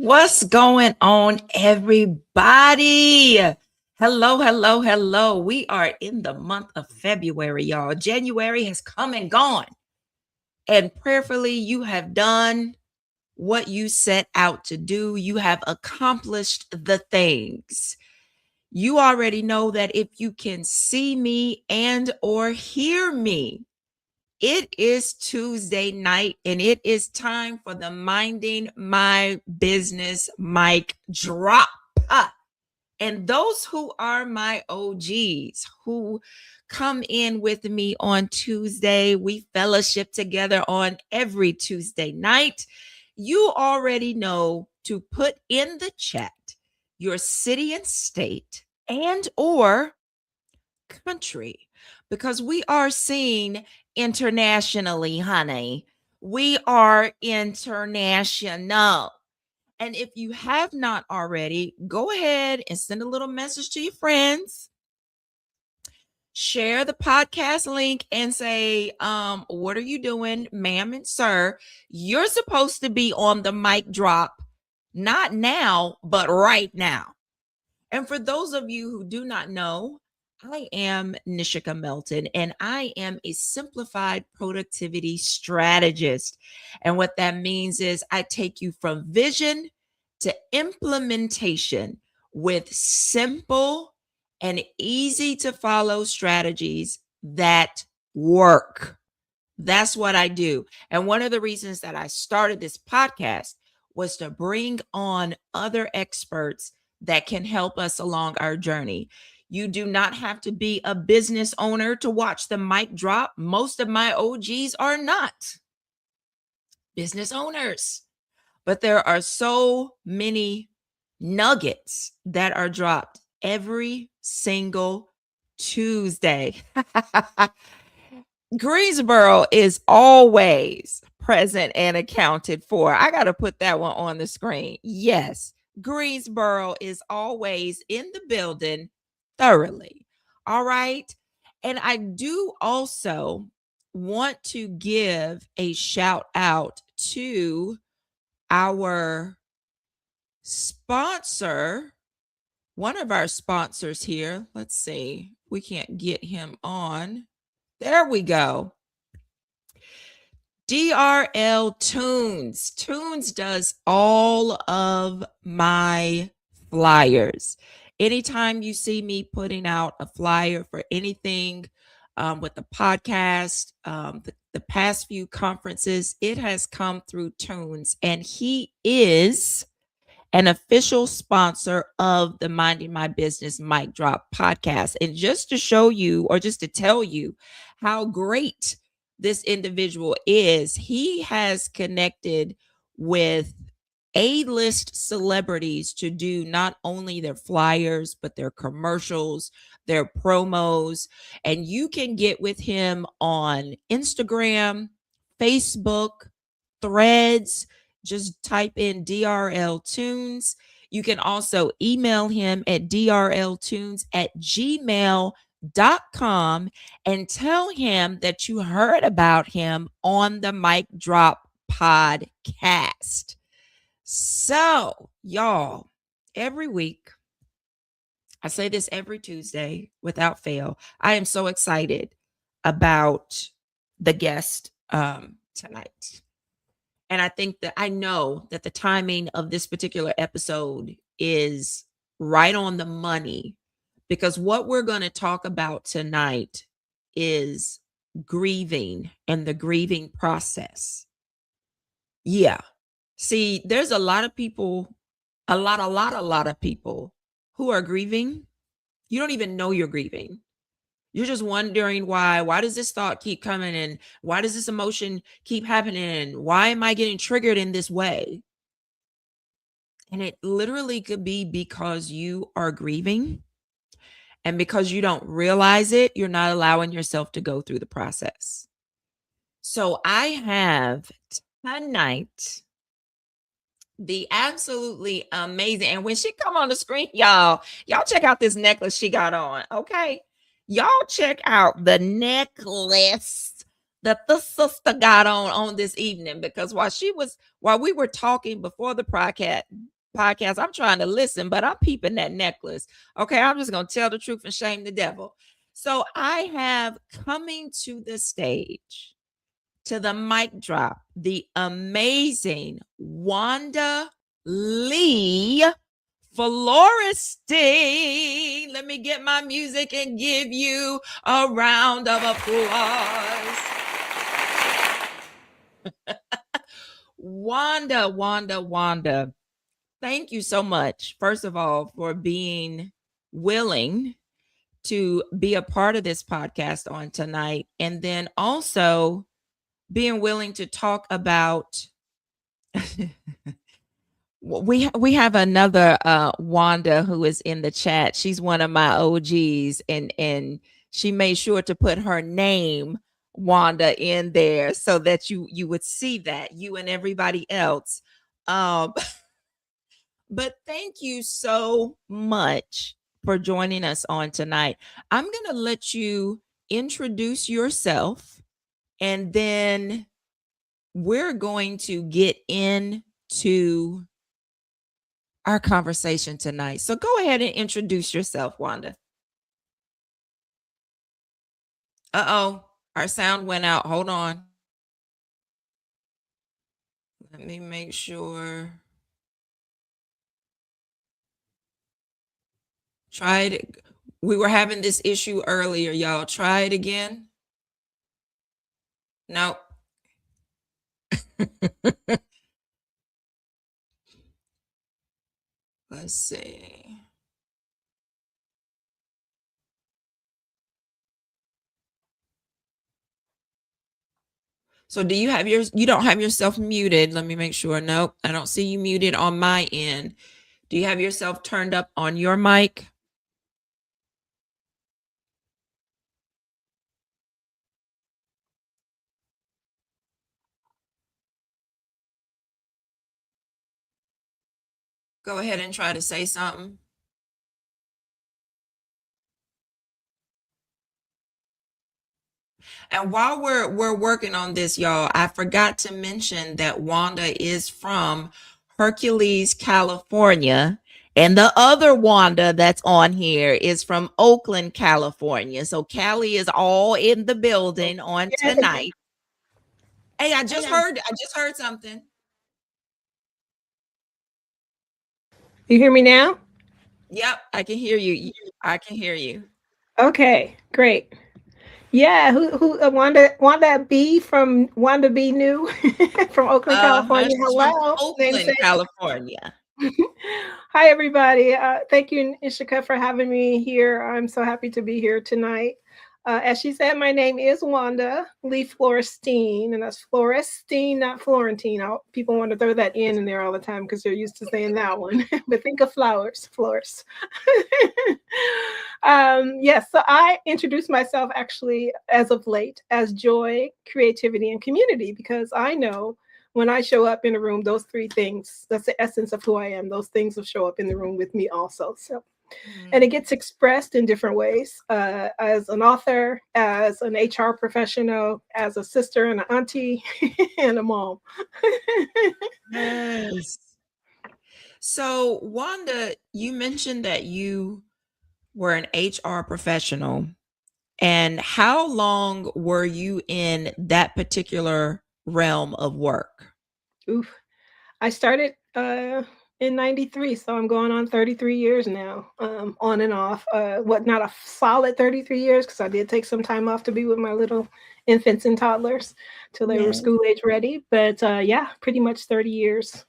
What's going on, everybody? Hello, hello, hello. We are in the month of February, y'all. January has come and gone, and prayerfully, you have done what you set out to do. You have accomplished the things. You already know that if you can see me and or hear me, it is Tuesday night and it is time for the Minding My Business mic drop. And those who are my OGs who come in with me on Tuesday, we fellowship together on every Tuesday night. You already know to put in the chat your city and state and or country, because we are seen internationally, honey. We are international. And if you have not already, go ahead and send a little message to your friends. Share the podcast link and say, what are you doing, ma'am and sir? You're supposed to be on the mic drop, not now, but right now. And for those of you who do not know, I am Nishika Melton, and I am a simplified productivity strategist. And what that means is I take you from vision to implementation with simple and easy to follow strategies that work. That's what I do. And one of the reasons that I started this podcast was to bring on other experts that can help us along our journey. You do not have to be a business owner to watch the mic drop. Most of my OGs are not business owners, but there are so many nuggets that are dropped every single Tuesday. Greensboro is always present and accounted for. I got to put that one on the screen. Yes, Greensboro is always in the building thoroughly. All right. And I do also want to give a shout out to our sponsor, one of our sponsors here. Let's see. We can't get him on. There we go. DRL Tunes. Tunes does all of my flyers. Anytime you see me putting out a flyer for anything with the podcast, the past few conferences, it has come through Tunes, and he is an official sponsor of the Minding My Business Mic Drop podcast. And just to show you, or just to tell you how great this individual is, he has connected with A-list celebrities to do not only their flyers, but their commercials, their promos. And you can get with him on Instagram, Facebook, Threads. Just type in DRL Tunes. You can also email him at drltunes@gmail.com and tell him that you heard about him on the Mic Drop podcast. So, y'all, every week, I say this every Tuesday without fail, I am so excited about the guest tonight. And I think that I know that the timing of this particular episode is right on the money, because what we're going to talk about tonight is grieving and the grieving process. Yeah. See, there's a lot of people, a lot of people who are grieving. You don't even know you're grieving. You're just wondering why does this thought keep coming, and why does this emotion keep happening, and why am I getting triggered in this way? And it literally could be because you are grieving, and because you don't realize it, you're not allowing yourself to go through the process. So I have tonight the absolutely amazing, and when she come on the screen, y'all check out this necklace she got on, okay? Y'all check out the necklace that the sister got on this evening, because while we were talking before the podcast. I'm trying to listen, but I'm peeping that necklace. Okay, I'm just gonna tell the truth and shame the devil. So I have coming to the stage, to the mic drop, the amazing Wanda Lee Florestine. Let me get my music and give you a round of applause. Wanda, thank you so much, first of all, for being willing to be a part of this podcast on tonight. And then also being willing to talk about we have another Wanda who is in the chat. She's one of my OGs, and she made sure to put her name Wanda in there so that you would see that, you and everybody else. But thank you so much for joining us on tonight. I'm going to let you introduce yourself, and then we're going to get into our conversation tonight. So go ahead and introduce yourself, Wanda. Uh-oh, our sound went out. Hold on. Let me make sure. Try it. We were having this issue earlier, y'all. Try it again. Nope. Let's see. So do you have yours? You don't have yourself muted. Let me make sure. Nope, I don't see you muted on my end. Do you have yourself turned up on your mic? Go ahead and try to say something. And while we're working on this, y'all, I forgot to mention that Wanda is from Hercules, California. And the other Wanda that's on here is from Oakland, California. So Cali is all in the building on tonight. Hey, I just heard something. You hear me now? Yep, I can hear you. I can hear you. Okay, great. Yeah, who Wanda B from Wanda B New from Oakland, California. She's from Hello, Oakland, namesake. California. Hi, everybody. Thank you, Ishika, for having me here. I'm so happy to be here tonight. As she said, my name is Wanda Lee Florestine, and that's Florestine, not Florentine. People want to throw that in there all the time because they're used to saying that one. But think of flowers. Yes, so I introduced myself actually as of late as joy, creativity, and community because I know when I show up in a room, those three things, that's the essence of who I am. Those things will show up in the room with me also. So, and it gets expressed in different ways as an author, as an HR professional, as a sister and an auntie and a mom. Yes. So, Wanda, you mentioned that you were an HR professional. And how long were you in that particular realm of work? Oof. I started in 93, so I'm going on 33 years now, on and off. Not a solid 33 years because I did take some time off to be with my little infants and toddlers till they were school age ready. But yeah, pretty much 30 years.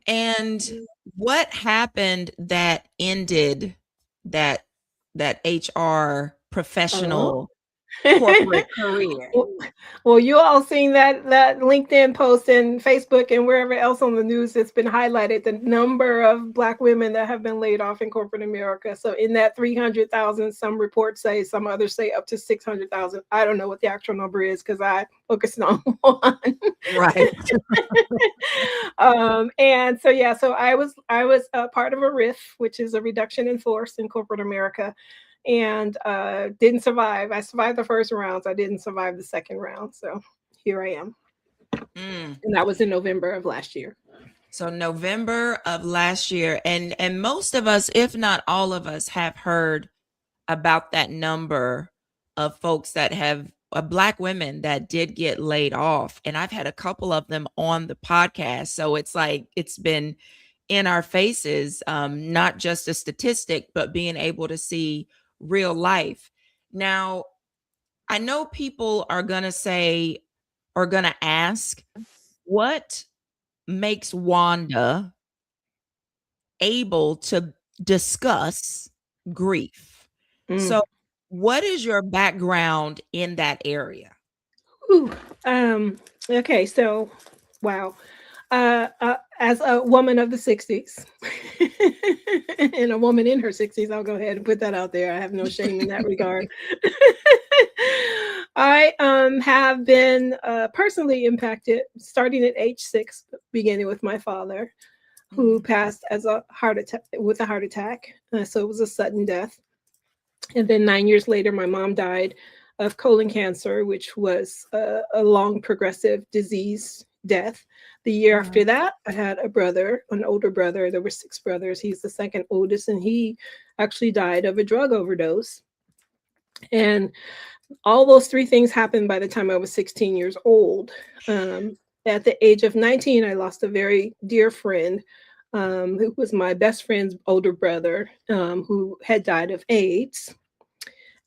And what happened that ended that HR professional corporate career? Well, you all seen that LinkedIn post and Facebook and wherever else on the news it's been highlighted the number of Black women that have been laid off in corporate America. So in that 300,000, some reports say, some others say up to 600,000. I don't know what the actual number is because I focused on one. Right. And so yeah, so I was a part of a RIF, which is a reduction in force in corporate America. And didn't survive. I survived the first rounds. I didn't survive the second round. So here I am. And that was in November of last year. So November of last year, and most of us, if not all of us, have heard about that number of folks that have black women that did get laid off. And I've had a couple of them on the podcast. So it's like it's been in our faces, not just a statistic, but being able to see real life. Now, I know people are going to say, or going to ask, what makes Wanda able to discuss grief? Mm. So, what is your background in that area? Ooh, okay, so wow. As a woman of the 60s and a woman in her 60s, I'll go ahead and put that out there. I have no shame in that regard. I have been personally impacted starting at age 6, beginning with my father, who passed as a heart attack with a heart attack. So it was a sudden death. And then 9 years later, my mom died of colon cancer, which was a long progressive disease death. The year Wow. after that, I had a brother, an older brother. There were 6 brothers. He's the second oldest, and he actually died of a drug overdose. And all those three things happened by the time I was 16 years old. At the age of 19, I lost a very dear friend who was my best friend's older brother, who had died of AIDS.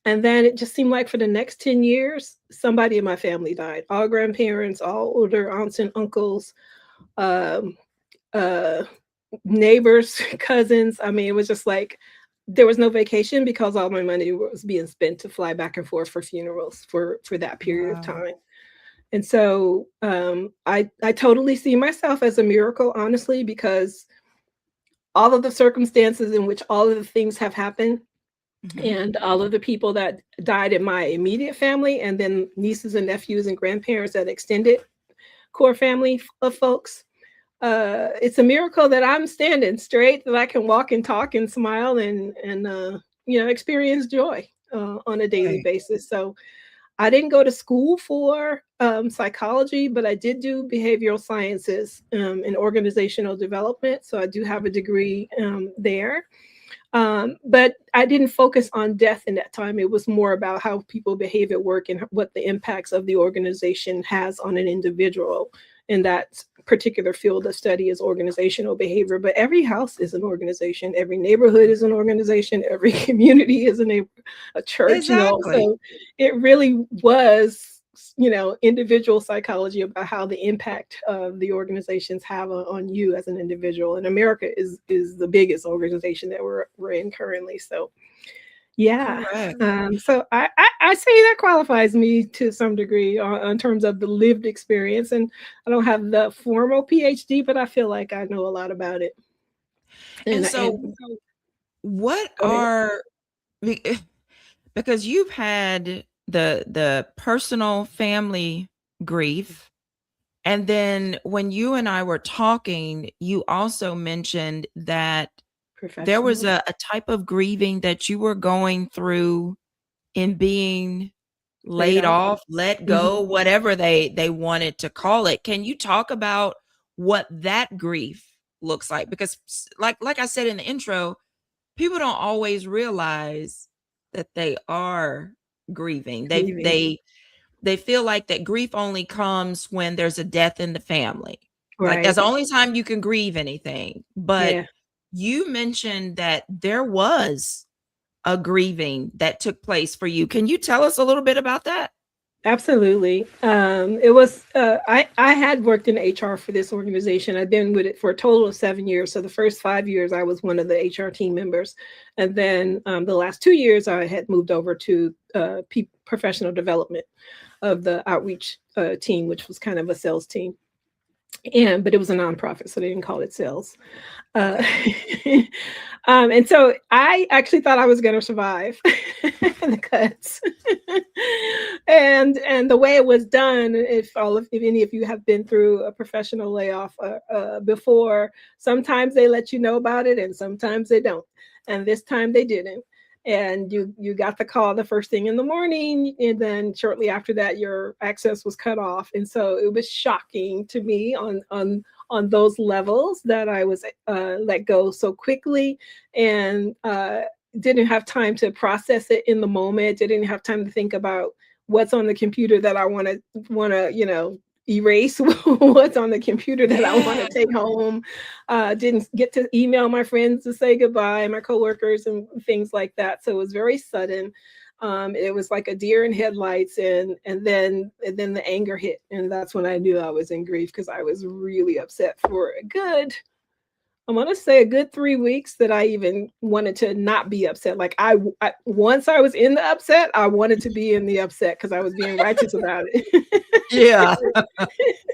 And then it just seemed like for the next 10 years, somebody in my family died. All grandparents, all older aunts and uncles, um, uh, neighbors, cousins. I mean, it was just like there was no vacation because all my money was being spent to fly back and forth for funerals for that period of Wow. time. And so I totally see myself as a miracle, honestly, because all of the circumstances in which all of the things have happened Mhm. and all of the people that died in my immediate family, and then nieces and nephews and grandparents, that extended core family of folks. It's a miracle that I'm standing straight, that I can walk and talk and smile and experience joy on a daily Right. basis. So I didn't go to school for psychology, but I did do behavioral sciences and organizational development. So I do have a degree there. But I didn't focus on death in that time. It was more about how people behave at work and what the impacts of the organization has on an individual. In that particular field of study is organizational behavior. But every house is an organization. Every neighborhood is an organization. Every community is a church. Exactly. So it really was individual psychology about how the impact of the organizations have on you as an individual. And America is the biggest organization that we're in currently. So yeah. Correct. So I say that qualifies me to some degree in terms of the lived experience. And I don't have the formal PhD, but I feel like I know a lot about it. And And so what go ahead. are be- because you've had the personal family grief, and then when you and I were talking, you also mentioned that there was Professional. a type of grieving that you were going through in being Laid laid off. off, let Mhm. go, whatever they wanted to call it. Can you talk about what that grief looks like? Because like I said in the intro, people don't always realize that they are grieving. They Grieving. they they feel like that grief only comes when there's a death in the family. Like that's Right. the only time you can grieve anything. But Yeah. you mentioned that there was a grieving that took place for you. Can you tell us a little bit about that? Absolutely. It was I had worked in HR for this organization. I'd been with it for a total of 7 years. So the first 5 years I was one of the HR team members, and then the last 2 years I had moved over to professional development of the outreach team, which was kind of a sales team. But it was a nonprofit, so they didn't call it sales. Uh, Okay. and so I actually thought I was going to survive the cuts. And the way it was done, if any of you have been through a professional layoff before, sometimes they let you know about it and sometimes they don't. And this time they didn't. And you got the call the first thing in the morning, and then shortly after that your access was cut off. And so it was shocking to me on on those levels that I was let go so quickly, and didn't have time to process it in the moment. Didn't have time to think about what's on the computer that I want to erase, what's on the computer that I want Yeah. to take home. Didn't get to email my friends to say goodbye, my coworkers and things like that. So it was very sudden. It was like a deer in headlights, and then the anger hit, and that's when I knew I was in grief, because I was really upset for a good, I want to say, a good 3 weeks, that I even wanted to not be upset. Like once I was in the upset, I wanted to be in the upset because I was being righteous about it. Yeah.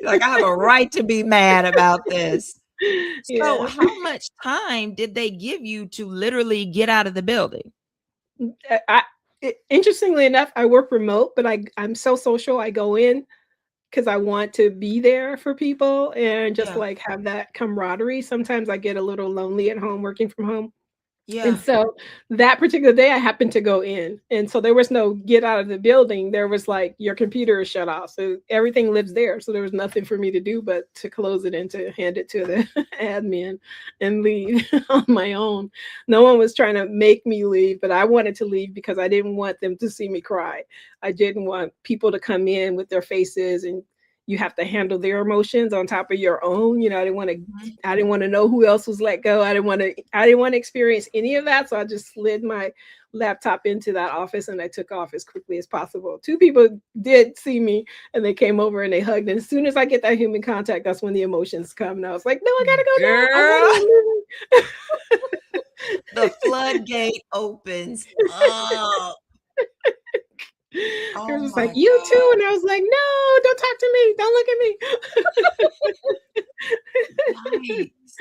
Like, I have a right to be mad about this. So Yeah. how much time did they give you to literally get out of the building? Interestingly enough, I work remote, but I'm so social. I go in because I want to be there for people and just Yeah. like have that camaraderie. Sometimes I get a little lonely at home working from home. And Yeah. so that particular day, I happened to go in. And so there was no get out of the building. There was like, your computer is shut off. So everything lives there. So there was nothing for me to do but to close it and to hand it to the admin and leave on my own. No one was trying to make me leave, but I wanted to leave because I didn't want them to see me cry. I didn't want people to come in with their faces, and you have to handle their emotions on top of your own. Mhm. I didn't want to know who else was let go. I didn't want to experience any of that. So I just slid my laptop into that office and I took off as quickly as possible. Two people did see me and they came over and they hugged. And as soon as I get that human contact, that's when the emotions come. And I was like, no, I gotta go now. Girl, I'm the leaving. floodgate opens up. They were Oh just like, my you too. God. And I was like, no, don't talk to me. Don't look at me. Yikes.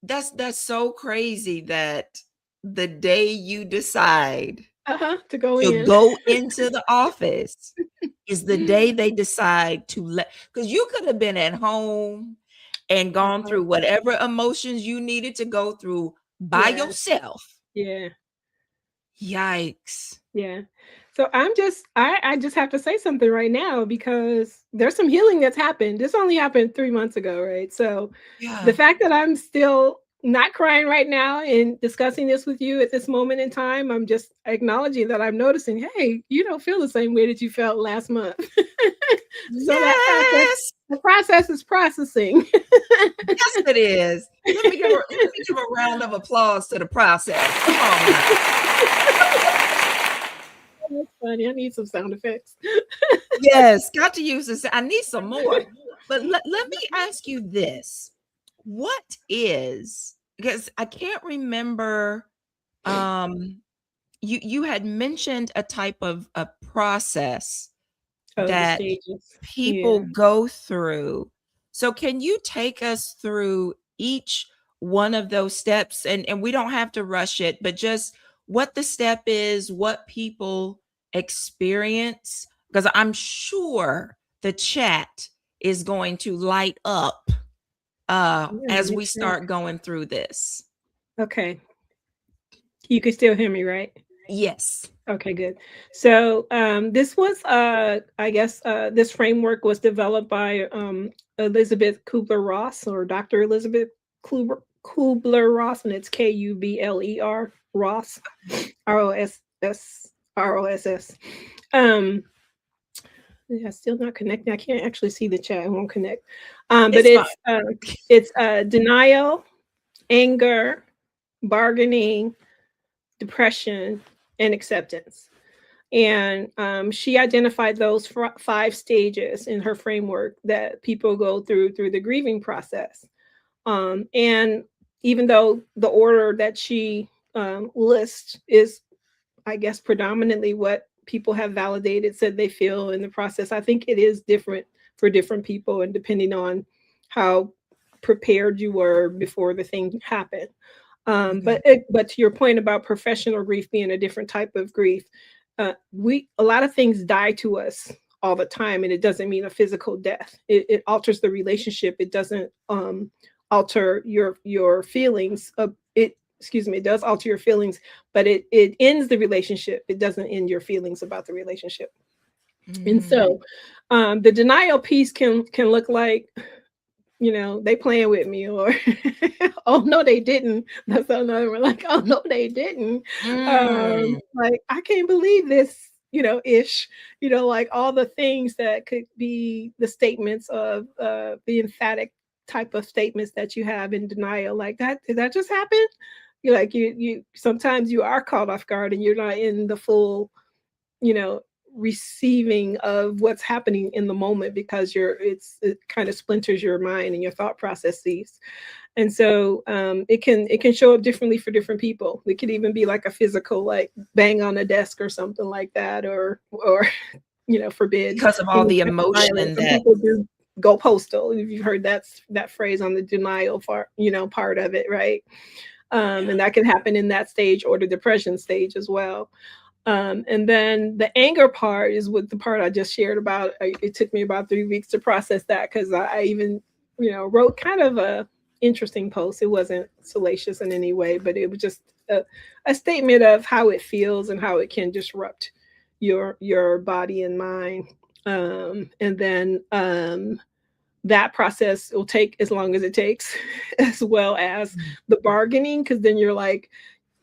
That's so crazy that the day you decide To go to in. go into the office is the day they decide to let, because you could have been at home and gone Uh-huh. through whatever emotions you needed to go through by Yeah. yourself. Yeah. Yikes. Yeah. So I just have to say something right now, because there's some healing that's happened. This only happened 3 months ago, right? So the Yeah. fact that I'm still not crying right now and discussing this with you at this moment in time, I'm just acknowledging that I'm noticing, hey, you don't feel the same way that you felt last month. So Yes. the process is processing. Yes, it is. Let me give a round of applause to the process. Come on now. That's funny. I need some sound effects. Yes, got to use this. I need some more. But let me ask you this. What is, because I can't remember, um you had mentioned a type of a process Oh, the that stages. people Yeah. go through. So can you take us through each one of those steps? And we don't have to rush it, but just what the step is, what people experience, because I'm sure the chat is going to light up Yeah, let as me we check. start going through this. Okay. You can still hear me, right? Yes. Okay, good. So this was, I guess, this framework was developed by Elizabeth Kubler-Ross, or Dr. Elizabeth Kubler-Ross, and it's Kubler Ross, Ross. Um, yeah, still not connecting. I can't actually see the chat. It won't connect. But It's fine. it's denial, anger, bargaining, depression, and acceptance. And she identified those 5 stages in her framework that people go through the grieving process. And even though the order that she lists is, I guess, predominantly what people have validated, said they feel in the process, I think it is different for different people, and depending on how prepared you were before the thing happened. Okay. But to your point about professional grief being a different type of grief, we a lot of things die to us all the time, and it doesn't mean a physical death. It alters the relationship. It doesn't alter your feelings. It excuse me, it does alter your feelings, but it ends the relationship. It doesn't end your feelings about the relationship. And Mm. so the denial piece can look like they playing with me, or oh no, they didn't. That's another one. Like, oh no, they didn't. Mm. Like, I can't believe this, ish, like all the things that could be the statements of the emphatic type of statements that you have in denial. Like, that did that just happen? You like you sometimes you are caught off guard and you're not in the full, you know, receiving of what's happening in the moment, because it kind of splinters your mind and your thought processes. And so it can show up differently for different people. It could even be like a physical, like bang on a desk or something like that, or forbid, Because of all the violence. emotion Some that people do go postal. If you've heard that phrase on the denial part of it, right? And that can happen in that stage or the depression stage as well. And then the anger part is what the part I just shared about. It took me about 3 weeks to process that, because I even, wrote kind of a interesting post. It wasn't salacious in any way, but it was just a statement of how it feels and how it can disrupt your body and mind. And then that process will take as long as it takes, as well as the bargaining, because then you're like,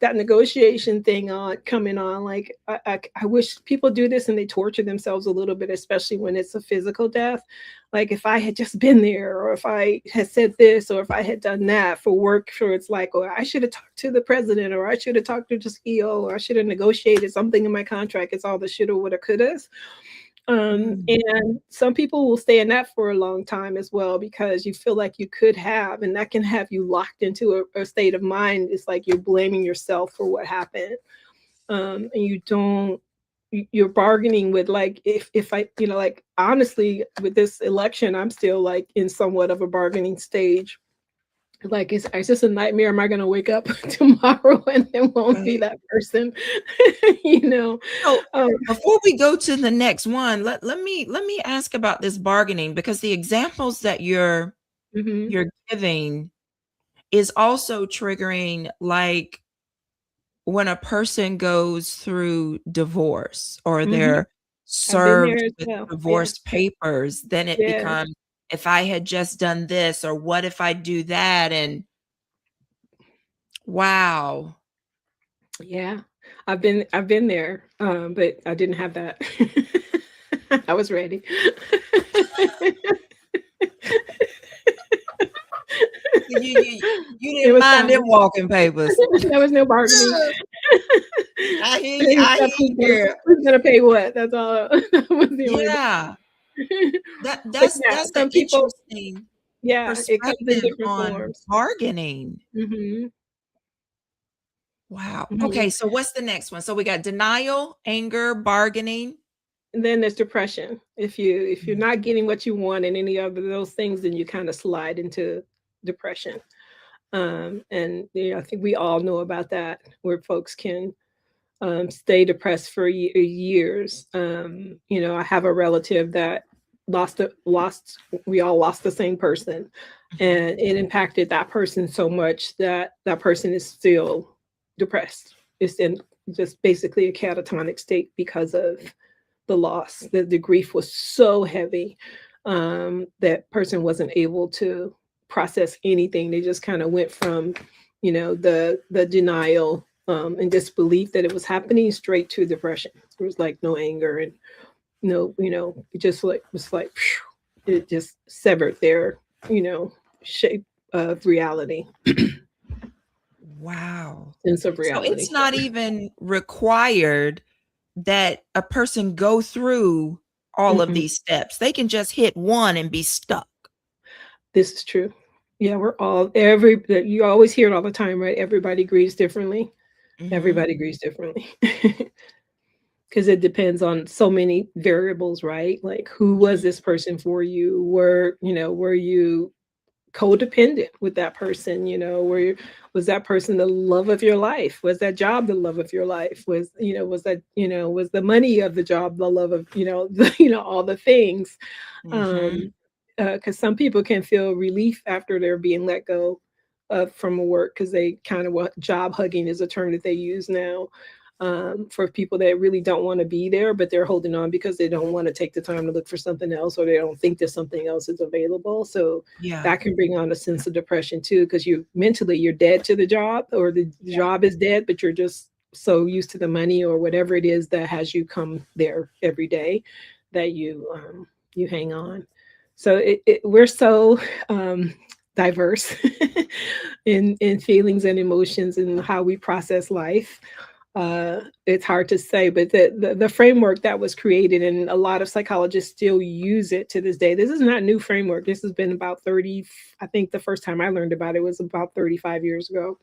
that negotiation thing on coming on, like, I wish people do this and they torture themselves a little bit, especially when it's a physical death. Like, if I had just been there, or if I had said this, or if I had done that for work, sure, it's like, oh, I should have talked to the president, or I should have talked to the CEO, or I should have negotiated something in my contract. It's all the shoulda, woulda, couldas. mm, And some people will stay in that for a long time as well, because you feel like you could have, and that can have you locked into a state of mind. It's like you're blaming yourself for what happened. And you're bargaining with, like, if I, like, honestly, with this election, I'm still like in somewhat of a bargaining stage. Like, is this a nightmare? Am I going to wake up tomorrow and it won't be right. that person? you know So, um, before we go to the next one, let me ask about this bargaining, because the examples that mhm. you're giving is also triggering, like, when a person goes through divorce or Mhm. they're I've been served there as with well. divorce Yes. papers, then it Yes. becomes, if I had just done this, or what if I do that, and wow. Yeah. I've been there, but I didn't have that. I was ready. You It didn't was mind them fine. walking papers. There was no bargaining. I hear you, girl. Who's gonna pay what? That's all. That was the only Yeah, but yeah, that's an some people, interesting yeah, it comes in perspective different on forms. bargaining. Mhm. Wow. Mhm. Okay, so what's the next one? So we got denial, anger, bargaining. And then there's depression. If you're not getting what you want in any of those things, then you kind of slide into depression. And I think we all know about that, where folks can stay depressed for years. I have a relative that lost. We all lost the same person, Mhm. and it impacted that person so much that that person is still depressed. It's in just basically a catatonic state because of the loss. The grief was so heavy, that person wasn't able to process anything. They just kind of went from, the denial, and disbelief that it was happening, straight to depression. There was like no anger and no, it just like was like phew, it just severed their, you know, shape of reality, Wow. sense of So reality. it's not even required that a person go through all of Mm-mm. these steps. They can just hit one and be stuck. This is true. Yeah, we're all every you always hear it all the time, right? Everybody grieves differently. Mhm. Everybody grieves differently. Because it depends on so many variables, right? Like, who was Mhm. this person for you? Were you codependent with that person? Was that person the love of your life? Was that job the love of your life? Was the money of the job the love of, all the things? Mhm. Um, because some people can feel relief after they're being let go from work, because they kind of, what job hugging is a term that they use now. for people that really don't want to be there, but they're holding on because they don't want to take the time to look for something else, or they don't think that something else is available. So Yeah. that can bring on a sense of depression too, because you mentally you're dead to the job, or the job is dead, but you're just so used to the money or whatever it is that has you come there every day that you hang on. So we're so diverse in feelings and emotions and how we process life. It's hard to say, but the framework that was created, and a lot of psychologists still use it to this day. This is not a new framework. This has been about 30, I think the first time I learned about it was about 35 years ago.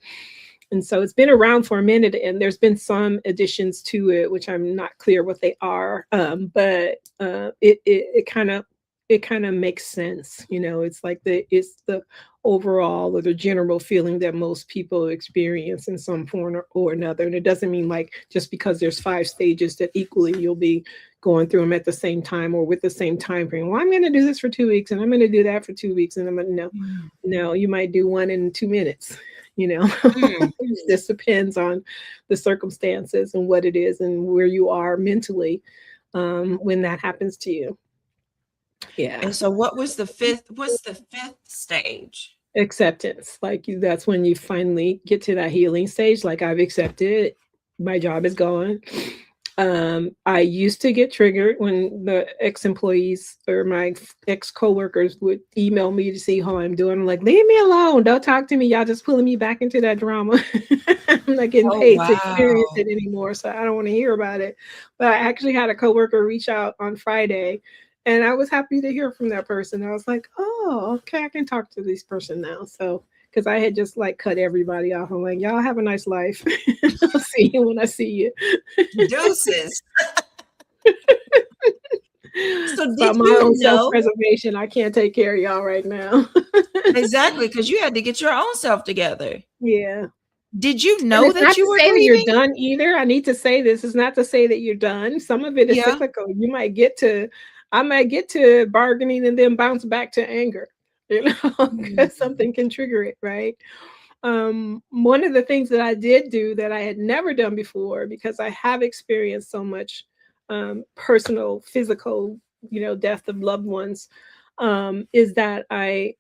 And so it's been around for a minute, and there's been some additions to it, which I'm not clear what they are. But it kind of makes sense. It's like the overall or the general feeling that most people experience in some form or another. And it doesn't mean like just because there's 5 stages that equally you'll be going through them at the same time or with the same time frame. Well, I'm going to do this for 2 weeks, and I'm going to do that for 2 weeks, and I'm going to no, you might do one in 2 minutes. Mm. It just depends on the circumstances and what it is and where you are mentally when that happens to you. Yeah. And so what's the fifth stage? Acceptance. Like that's when you finally get to that healing stage. Like, I've accepted, my job is gone. I used to get triggered when the ex-employees or my ex-coworkers would email me to see how I'm doing. I'm like, leave me alone. Don't talk to me. Y'all just pulling me back into that drama. I'm not getting Oh, paid to experience wow. it anymore, so I don't want to hear about it. But I actually had a coworker reach out on Friday, and I was happy to hear from that person. I was like, oh, okay, I can talk to this person now. So, because I had just like cut everybody off. I'm like, y'all have a nice life. I'll see you when I see you. Deuces. So It's did about my you own know self-preservation. I can't take care of y'all right now. exactly, because you had to get your own self together. Yeah. Did you And know it's that not you to were say that you're grieving? done either. I need to say this. It's not to say that you're done. Some of it is Yeah. cyclical. I might get to bargaining and then bounce back to anger, because Mm. something can trigger it, right? One of the things that I did do that I had never done before, because I have experienced so much personal, physical, death of loved ones, is that I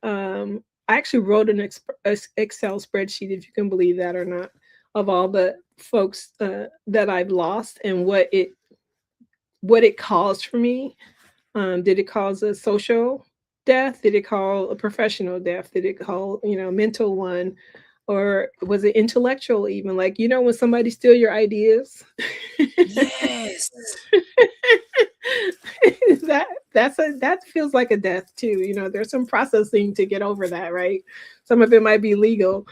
actually wrote an Excel spreadsheet, if you can believe that or not, of all the folks that I've lost and what it caused for me. Did it cause a social death? Did it cause a professional death? Did it cause, mental one? Or was it intellectual even? Like, when somebody steal your ideas? Yes. That feels like a death too. There's some processing to get over that, right? Some of it might be legal,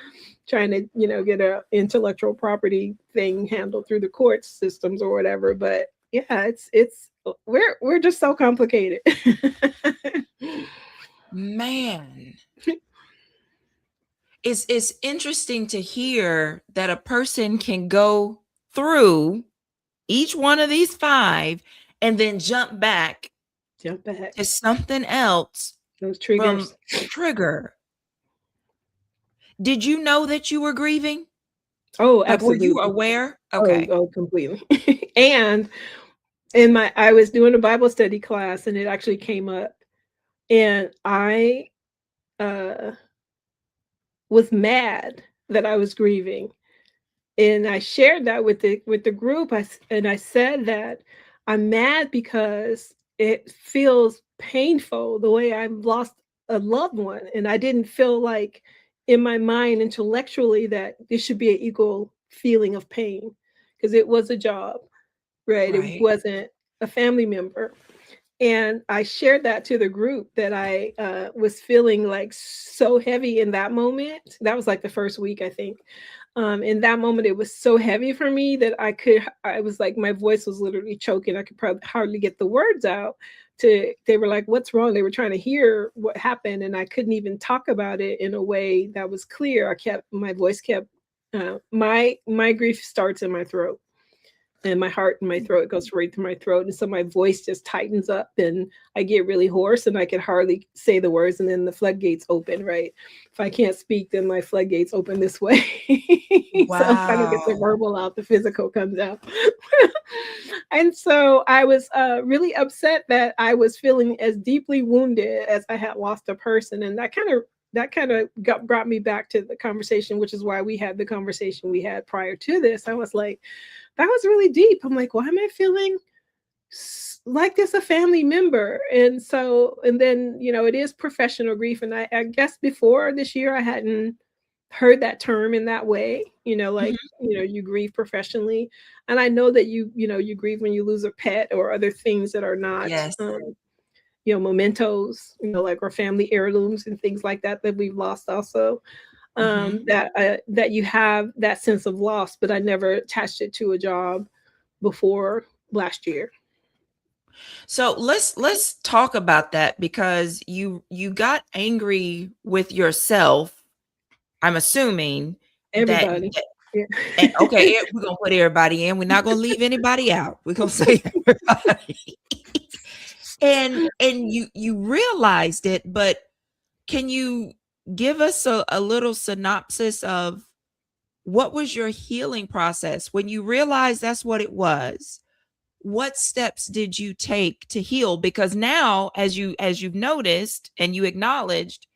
trying to, get a intellectual property thing handled through the court systems or whatever. But yeah, it's we're just so complicated. Man. It's interesting to hear that a person can go through each one of these 5 and then jump back Jump back. to something else Those from triggers. trigger. Did you know that you were grieving? Oh, Like, were you absolutely. aware? Oh, Okay. oh, completely. And I was doing a Bible study class, and it actually came up, and I uh was mad that I was grieving. And I shared that with the group. I said that I'm mad because it feels painful the way I've lost a loved one, and I didn't feel like in my mind intellectually that it should be an equal feeling of pain, because it was a job, right? It Right. wasn't a family member. And I shared that to the group, that I was feeling like so heavy in that moment. That was like the first week, I think. In that moment, it was so heavy for me that I was like, my voice was literally choking. I could probably hardly get the words out. They were like, what's wrong? They were trying to hear what happened, and I couldn't even talk about it in a way that was clear. My voice kept, my grief starts in my throat. and my heart and my throat goes right through my throat. And so my voice just tightens up and I get really hoarse and I can hardly say the words. And then the floodgates open, right? If I can't speak, then my floodgates open this way. So if I don't get the Wow. verbal out, the physical comes out. And so I was really upset that I was feeling as deeply wounded as I had lost a person. And that kind of brought me back to the conversation, which is why we had the conversation we had prior to this. I was like, that was really deep. I'm like, why am I feeling like this a family member? And so, and then, it is professional grief. And I guess before this year, I hadn't heard that term in that way, like, Mhm. you grieve professionally. And I know that you grieve when you lose a pet or other things that are not, Yes. mementos, like our family heirlooms and things like that that we've lost also. Mhm. That you have that sense of loss, but I never attached it to a job before last year. So let's talk about that because you got angry with yourself. I'm assuming that, Everybody. Yeah. okay, we're gonna put everybody in. We're not gonna leave anybody out. We're gonna say everybody. And you realized it, but can you give us a little synopsis of what was your healing process when you realized that's what it was? What steps did you take to heal? Because now, as you've noticed and you acknowledged,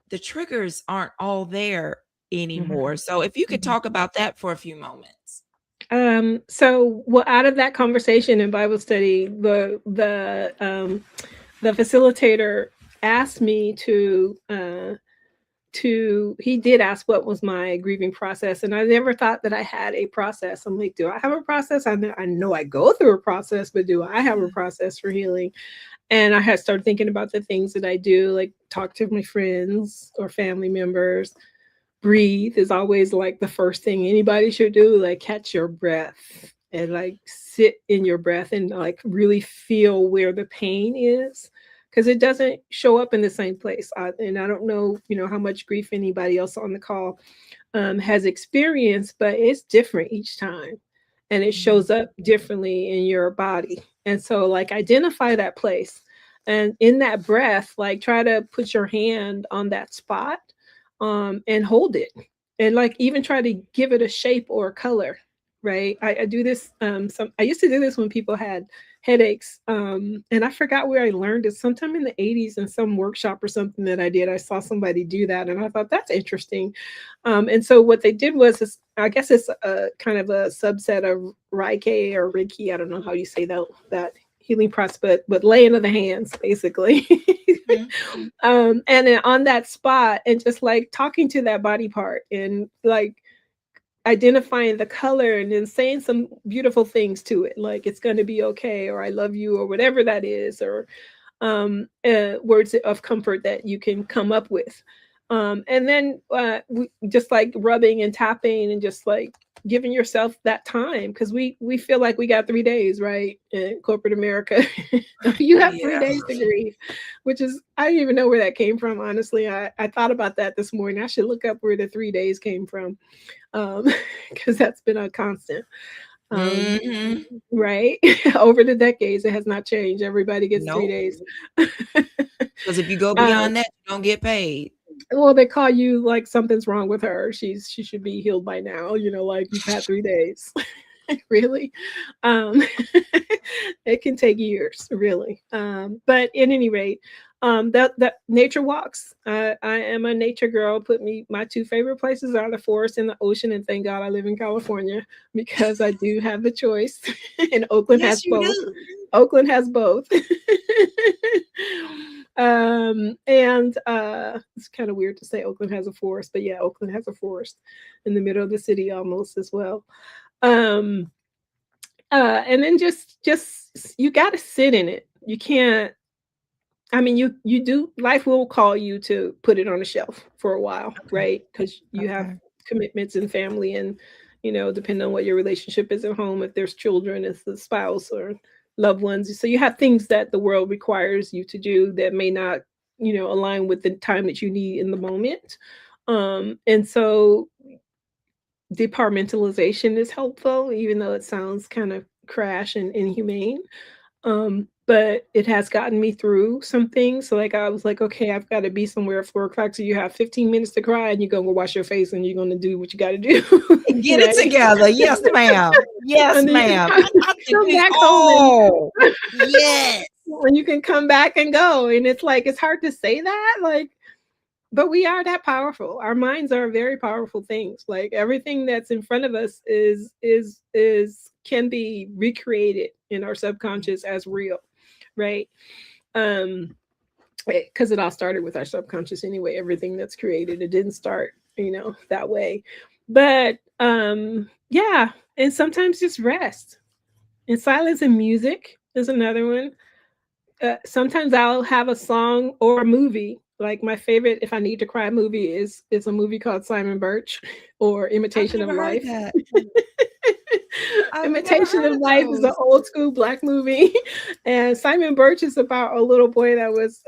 the triggers aren't all there Mhm, anymore. So if you could mhm. talk about that for a few moments. So well, out of that conversation in Bible study, the facilitator asked me to he did ask what was my grieving process, and I never thought that I had a process. I'm like, do I have a process? I know I go through a process, but do I have a process for healing? And I had started thinking about the things that I do, like talk to my friends or family members. Breathe is always like the first thing anybody should do, like catch your breath and like sit in your breath and like really feel where the pain is, because it doesn't show up in the same place. And I don't know, how much grief anybody else on the call has experienced, but it's different each time and it Mhm. shows up differently in your body. And so, like, identify that place. And in that breath, like, try to put your hand on that spot and hold it. And, like, even try to give it a shape or a color, right? I do this. I used to do this when people had headaches. And I forgot where I learned it sometime in the 80s in some workshop or something that I did. I saw somebody do that and I thought that's interesting. And so what they did was, I guess it's a kind of a subset of Reiki or Reiki. I don't know how you say that healing process, but laying of the hands, basically. Mhm. And then on that spot, and just like talking to that body part, and like identifying the color, and then saying some beautiful things to it, like it's going to be okay, or I love you, or whatever that is, or words of comfort that you can come up with. And then just like rubbing and tapping and just like giving yourself that time, because we feel like we got 3 days, right? In corporate America, you have three Yeah. days to grieve, which is, I don't even know where that came from. Honestly, I thought about that this morning. I should look up where the 3 days came from, because that's been a constant. Um, Mhm. right. Over the decades, it has not changed. Everybody gets three Nope. days. Because if you go um, beyond that, you don't get paid. well, they call you like something's wrong with her. She should be healed by now. Like you've had 3 days. Really. um it can take years, really. But at any rate, that nature walks, I am a nature girl. My two favorite places are the forest and the ocean, and thank God I live in California, because I do have the choice. And Oakland has Yes, you both. do. Oakland has both. And it's kind of weird to say Oakland has a forest, but yeah, Oakland has a forest in the middle of the city almost as well. um and then just you got to sit in it. You can't. I mean, you do. Life will call you to put it on a shelf for a while, Okay. right? Because you have Okay. commitments and family, and depending on what your relationship is at home, if there's children, if the spouse or loved ones, so you have things that the world requires you to do that may not align with the time that you need in the moment. And so departmentalization is helpful, even though it sounds kind of crash and inhumane. But it has gotten me through some things. So like I was like, okay, I've got to be somewhere at 4 o'clock. So you have 15 minutes to cry and you're gonna go wash your face and you're gonna do what you gotta do. Get it Right. together. Yes, ma'am. Yes, And then you can ma'am. I think come we back home all. Yes. and you can come back and go. And it's like it's hard to say that. Like, but we are that powerful. Our minds are very powerful things. Like everything that's in front of us is can be recreated in our subconscious as real, right? Um, because it all started with our subconscious anyway. Everything that's created, it didn't start, that way. But yeah, and sometimes just rest and silence and music is another one. Sometimes I'll have a song or a movie. Like my favorite, if I need to cry movie, is a movie called Simon Birch or I've Imitation of never heard Life. that. I've never Imitation heard of of Life is an those. old school Black movie, and Simon Birch is about a little boy that was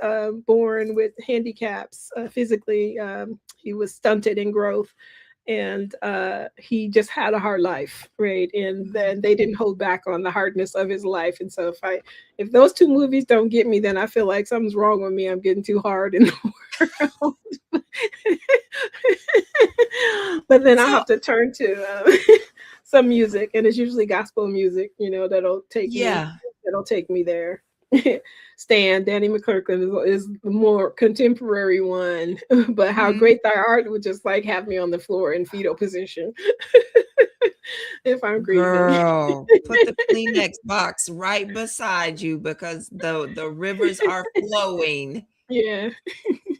born with handicaps physically. He was stunted in growth, and he just had a hard life, right? And then they didn't hold back on the hardness of his life. And so if those two movies don't get me, then I feel like something's wrong with me. I'm getting too hard in the world. But then I So, have to turn to some music, and it's usually gospel music, yeah. that'll take me there. Danny McClurkin is the more contemporary one, but How Mhm. Great Thy Art would just like have me on the floor in fetal position if I'm grieving. Girl, put the Kleenex box right beside you because the rivers are flowing. Yeah.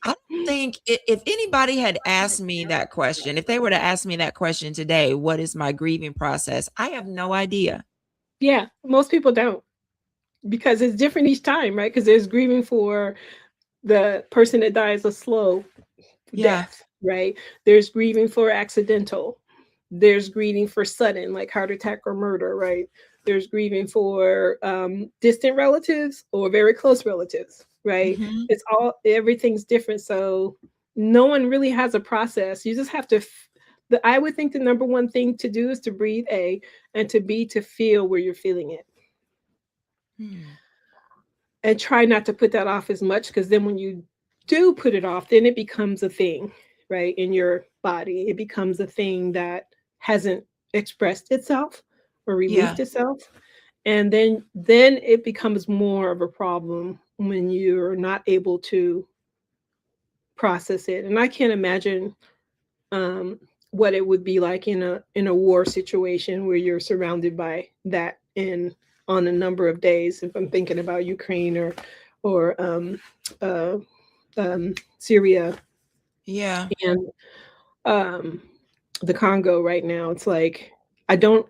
I don't think if anybody had asked me that question, if they were to ask me that question today, what is my grieving process? I have no idea. Yeah. Most people don't because it's different each time, right? Because there's grieving for the person that dies a slow Yeah. death, right? There's grieving for accidental. There's grieving for sudden, like heart attack or murder, right? There's grieving for distant relatives or very close relatives, right? Mhm. Everything's different. So no one really has a process. You just have to. I would think the number one thing to do is to breathe, A, and to B, to feel where you're feeling it. Hmm. And try not to put that off as much because then when you do put it off, then it becomes a thing, right? In your body, it becomes a thing that hasn't expressed itself or Yeah. released itself. And then it becomes more of a problem when you're not able to process it. And I can't imagine um, what it would be like in a war situation where you're surrounded by that in on a number of days. If I'm thinking about Ukraine or uh, Syria Yeah. and um, the Congo right now, it's like I don't.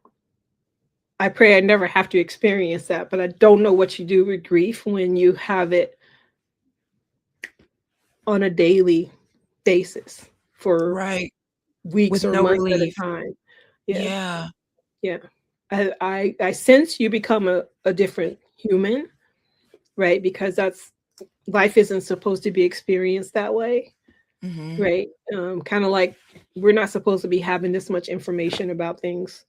I pray I never have to experience that, but I don't know what you do with grief when you have it on a daily basis for Right. weeks With or no months at a relief. time. Yeah. Yeah. Yeah. I sense you become a different human, right? Because that's life isn't supposed to be experienced that way, Mhm. right? Kind of like we're not supposed to be having this much information about things.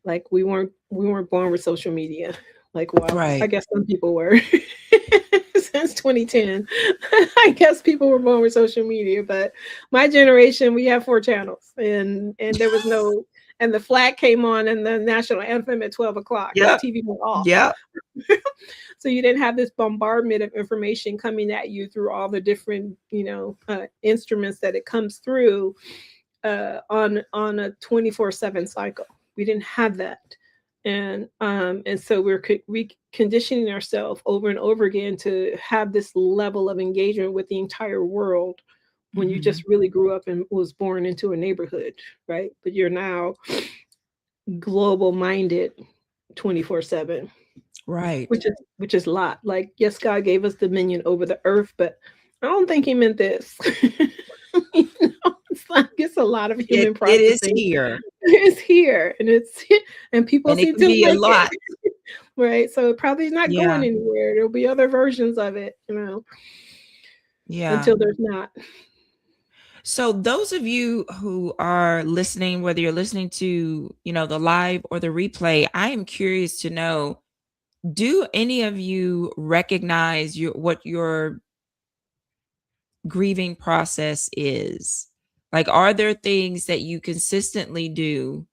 Like we weren't born with social media. Like, well, I Right. guess some people were since 2010. I guess people were born with social media, but my generation, we have 4 channels, and there was no, and the flag came on and the national anthem at 12 o'clock, and the Yep. TV went off. Yep. So you didn't have this bombardment of information coming at you through all the different, instruments that it comes through on a 24/7 cycle. We didn't have that. And so we're reconditioning ourselves over and over again to have this level of engagement with the entire world when you Mhm. just really grew up and was born into a neighborhood, right? But you're now global minded 24/7, Right. which is a lot. Like, yes, God gave us dominion over the earth, but I don't think he meant this. It's like it's a lot of It human it is processing. here, It's here, and people and it seem can to be a like it, lot. right? So it probably is not Yeah. going anywhere. There'll be other versions of it, Yeah. until there's not. So those of you who are listening, whether you're listening to, the live or the replay, I am curious to know, do any of you recognize what your grieving process is? Like, are there things that you consistently do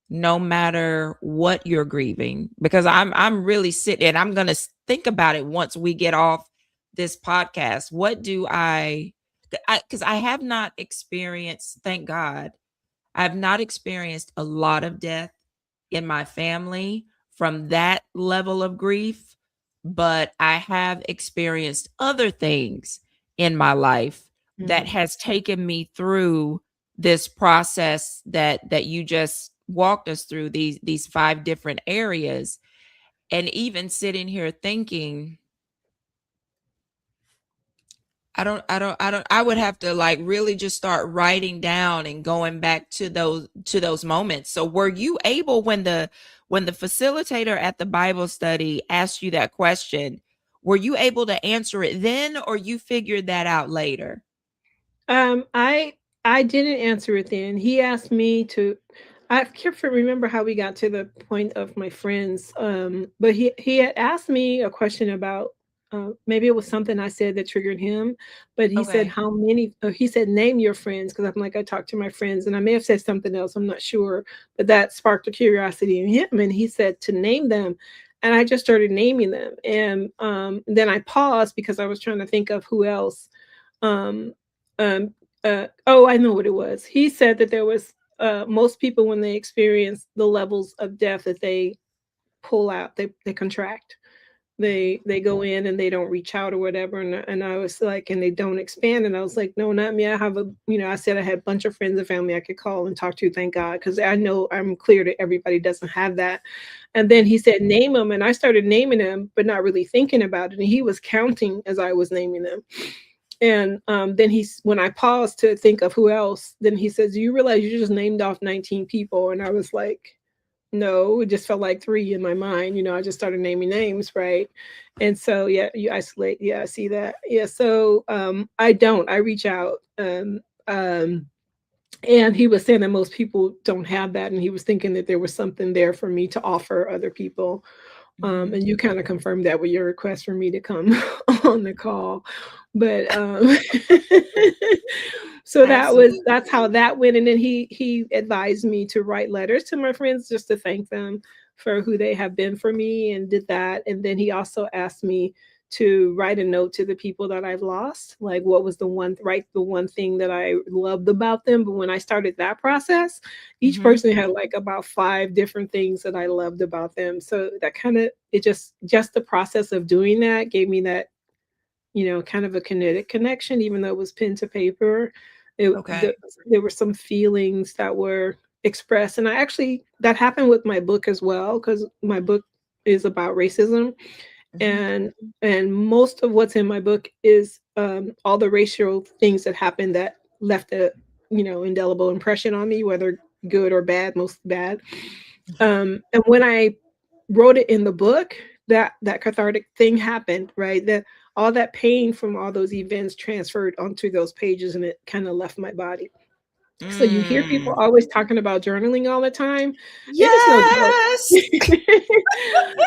no matter what you're grieving? Because I'm really sitting and I'm going to think about it once we get off this podcast. What do because I have not experienced, thank God, I've not experienced a lot of death in my family from that level of grief, but I have experienced other things in my life that Mhm. has taken me through this process that you just walked us through, these five different areas. And even sitting here thinking, I would have to like really just start writing down and going back to those moments. So were you able, when the facilitator at the Bible study asked you that question, were you able to answer it then, or you figured that out later? I didn't answer it then. He asked me to. I can't remember how we got to the point of my friends. But he had asked me a question about maybe it was something I said that triggered him. But he said Okay. how many? He said name your friends because I'm like I talked to my friends and I may have said something else. I'm not sure, but that sparked a curiosity in him and he said to name them. And I just started naming them, and then I paused because I was trying to think of who else. Um, um, oh, I know what it was. He said that there was most people when they experience the levels of death that they pull out, they contract. They go in and they don't reach out or whatever. And I was like, and they don't expand. And I was like, no, not me. I have I said I had a bunch of friends and family I could call and talk to, thank God, because I know I'm clear that everybody doesn't have that. And then he said, name them. And I started naming them, but not really thinking about it. And he was counting as I was naming them. And then when I paused to think of who else, then he says, "Do you realize you just named off 19 people?" And I was like, "No, it just felt like three in my mind. I just started naming names, right?" And so, yeah, you isolate. Yeah, I see that. Yeah, so I don't. I reach out. And he was saying that most people don't have that, and he was thinking that there was something there for me to offer other people. Mhm. And you kind of confirmed that with your request for me to come on the call. But so Absolutely. that's how that went. And then he advised me to write letters to my friends just to thank them for who they have been for me, and did that. And then he also asked me to write a note to the people that I've lost, like what was the one thing that I loved about them. But when I started that process, each Mhm. person had like about five different things that I loved about them. So that kind of it just the process of doing that gave me that, kind of a kinetic connection, even though it was pen to paper. Okay. There were some feelings that were expressed. And I actually, that happened with my book as well, because my book is about racism. Mhm. And most of what's in my book is all the racial things that happened that left a, indelible impression on me, whether good or bad, most bad. And when I wrote it in the book, that cathartic thing happened, right? That all that pain from all those events transferred onto those pages, and it kind of left my body. So you hear people Mm. always talking about journaling all the time. It is no joke. Yes.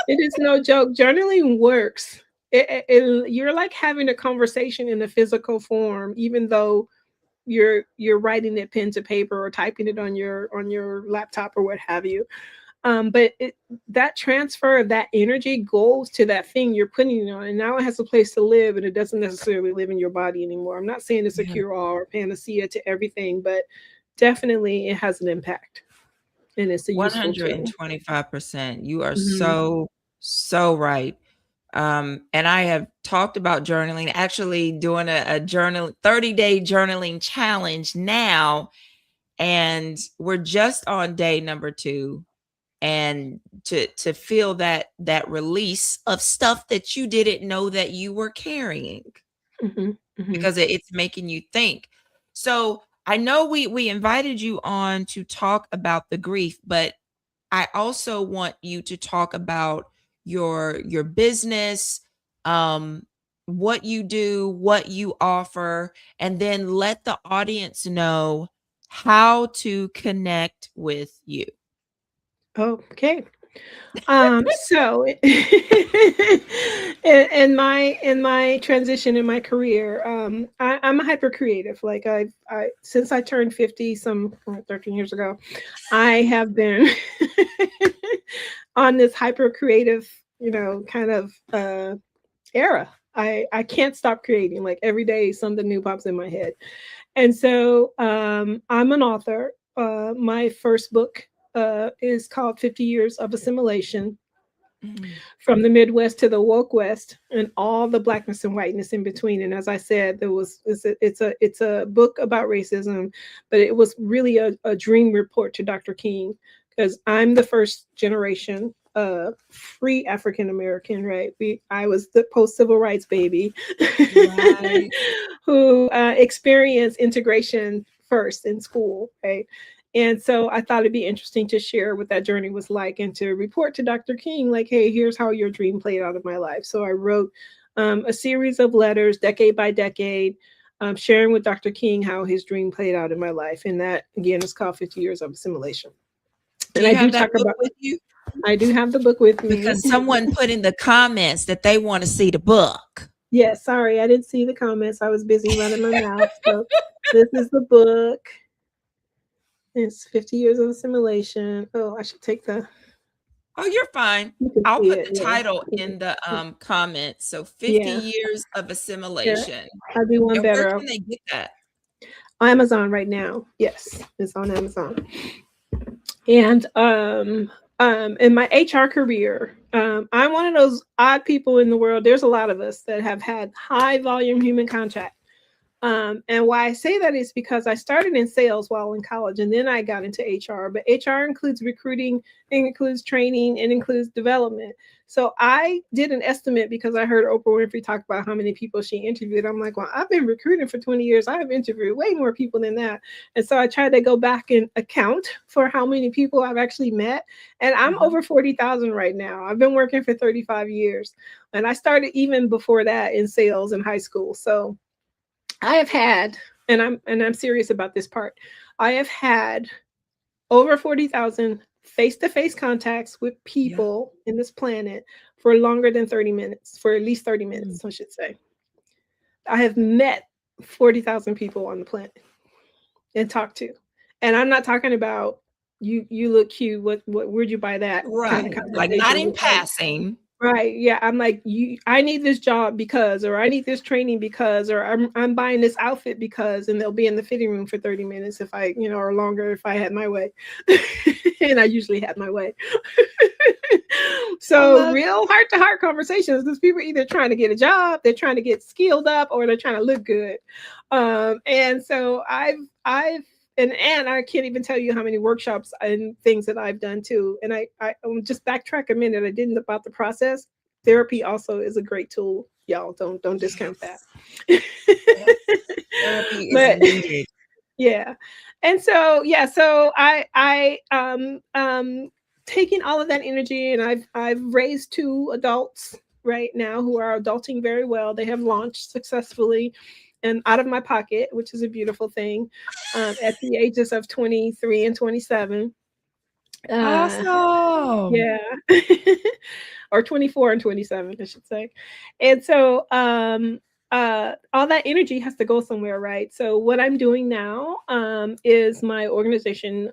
It is no joke. Journaling works. You're like having a conversation in a physical form, even though you're writing it pen to paper or typing it on your laptop or what have you. But that transfer of that energy goes to that thing you're putting it on, and now it has a place to live, and it doesn't necessarily live in your body anymore. I'm not saying it's a Yeah. cure all or panacea to everything, but definitely it has an impact, and it's a useful tool. 125%. You are Mhm. so, so right. And I have talked about journaling, actually doing a 30-day journaling challenge now. And we're just on day number 2. And to feel that release of stuff that you didn't know that you were carrying, Mhm. Mhm. because it's making you think. So I know we invited you on to talk about the grief, but I also want you to talk about your business. Um, what you do, what you offer, and then let the audience know how to connect with you. Okay. So in my transition in my career, I'm a hyper creative. Like I since I turned 50 some 13 years ago, I have been on this hyper creative, kind of era. I can't stop creating. Like every day something new pops in my head. And so I'm an author. My first book is called 50 Years of Assimilation, Mm. from the Midwest to the woke West, and all the blackness and whiteness in between. And as I said, it's a book about racism, but it was really a dream report to Dr. King, because I'm the first generation free African American, right? I was the post civil rights baby Right. who experienced integration first in school, right? And so I thought it'd be interesting to share what that journey was like and to report to Dr. King, like, hey, here's how your dream played out of my life. So I wrote a series of letters, decade by decade, sharing with Dr. King how his dream played out in my life. And that, again, is called 50 Years of Assimilation. Do And you I do have that talk book about, with you? I do have the book with me. Because someone put in the comments that they want to see the book. Yeah, sorry, I didn't see the comments. I was busy running my mouth. So this is the book. It's 50 Years of Assimilation. Oh, I should take the, Oh, you're fine. you can I'll see put it. the title in the comments. So 50 Yeah. years of Here, assimilation. I'll do one And where better. can they get that? Amazon right now. Yes, it's on Amazon. And in my HR career, I'm one of those odd people in the world. There's a lot of us that have had high volume human contact. And why I say that is because I started in sales while in college, and then I got into HR. But HR includes recruiting, it includes training, it includes development. So I did an estimate because I heard Oprah Winfrey talk about how many people she interviewed. I'm like, well, I've been recruiting for 20 years. I have interviewed way more people than that. And so I tried to go back and account for how many people I've actually met. And I'm over 40,000 right now. I've been working for 35 years. And I started even before that in sales in high school. So I have had, and I'm serious about this part, I have had over 40,000 face-to-face contacts with Yeah. people in this planet for longer than 30 minutes, for at least 30 minutes, I should say. I have met 40,000 people on the planet and talked to. And I'm not talking about you look cute, what where'd you buy that kind of Right. Like not conversation. in It's like, passing. right. Yeah. I'm like, I need this job because, or I need this training because, or I'm buying this outfit because, and they'll be in the fitting room for 30 minutes if I, or longer if I had my way. And I usually had my way. So real heart to heart conversations, because people are either trying to get a job, they're trying to get skilled up, or they're trying to look good. And so I've and I can't even tell you how many workshops and things that I've done too. And I just backtrack a minute. I didn't about the process. Therapy also is a great tool. Y'all don't discount that. Yes. Therapy is But needed. yeah. And so so I taking all of that energy, and I've raised two adults right now who are adulting very well. They have launched successfully and out of my pocket, which is a beautiful thing, at the ages of 23 and 27. Awesome. Yeah. Or 24 and 27, I should say. And so all that energy has to go somewhere, right? So what I'm doing now is my organization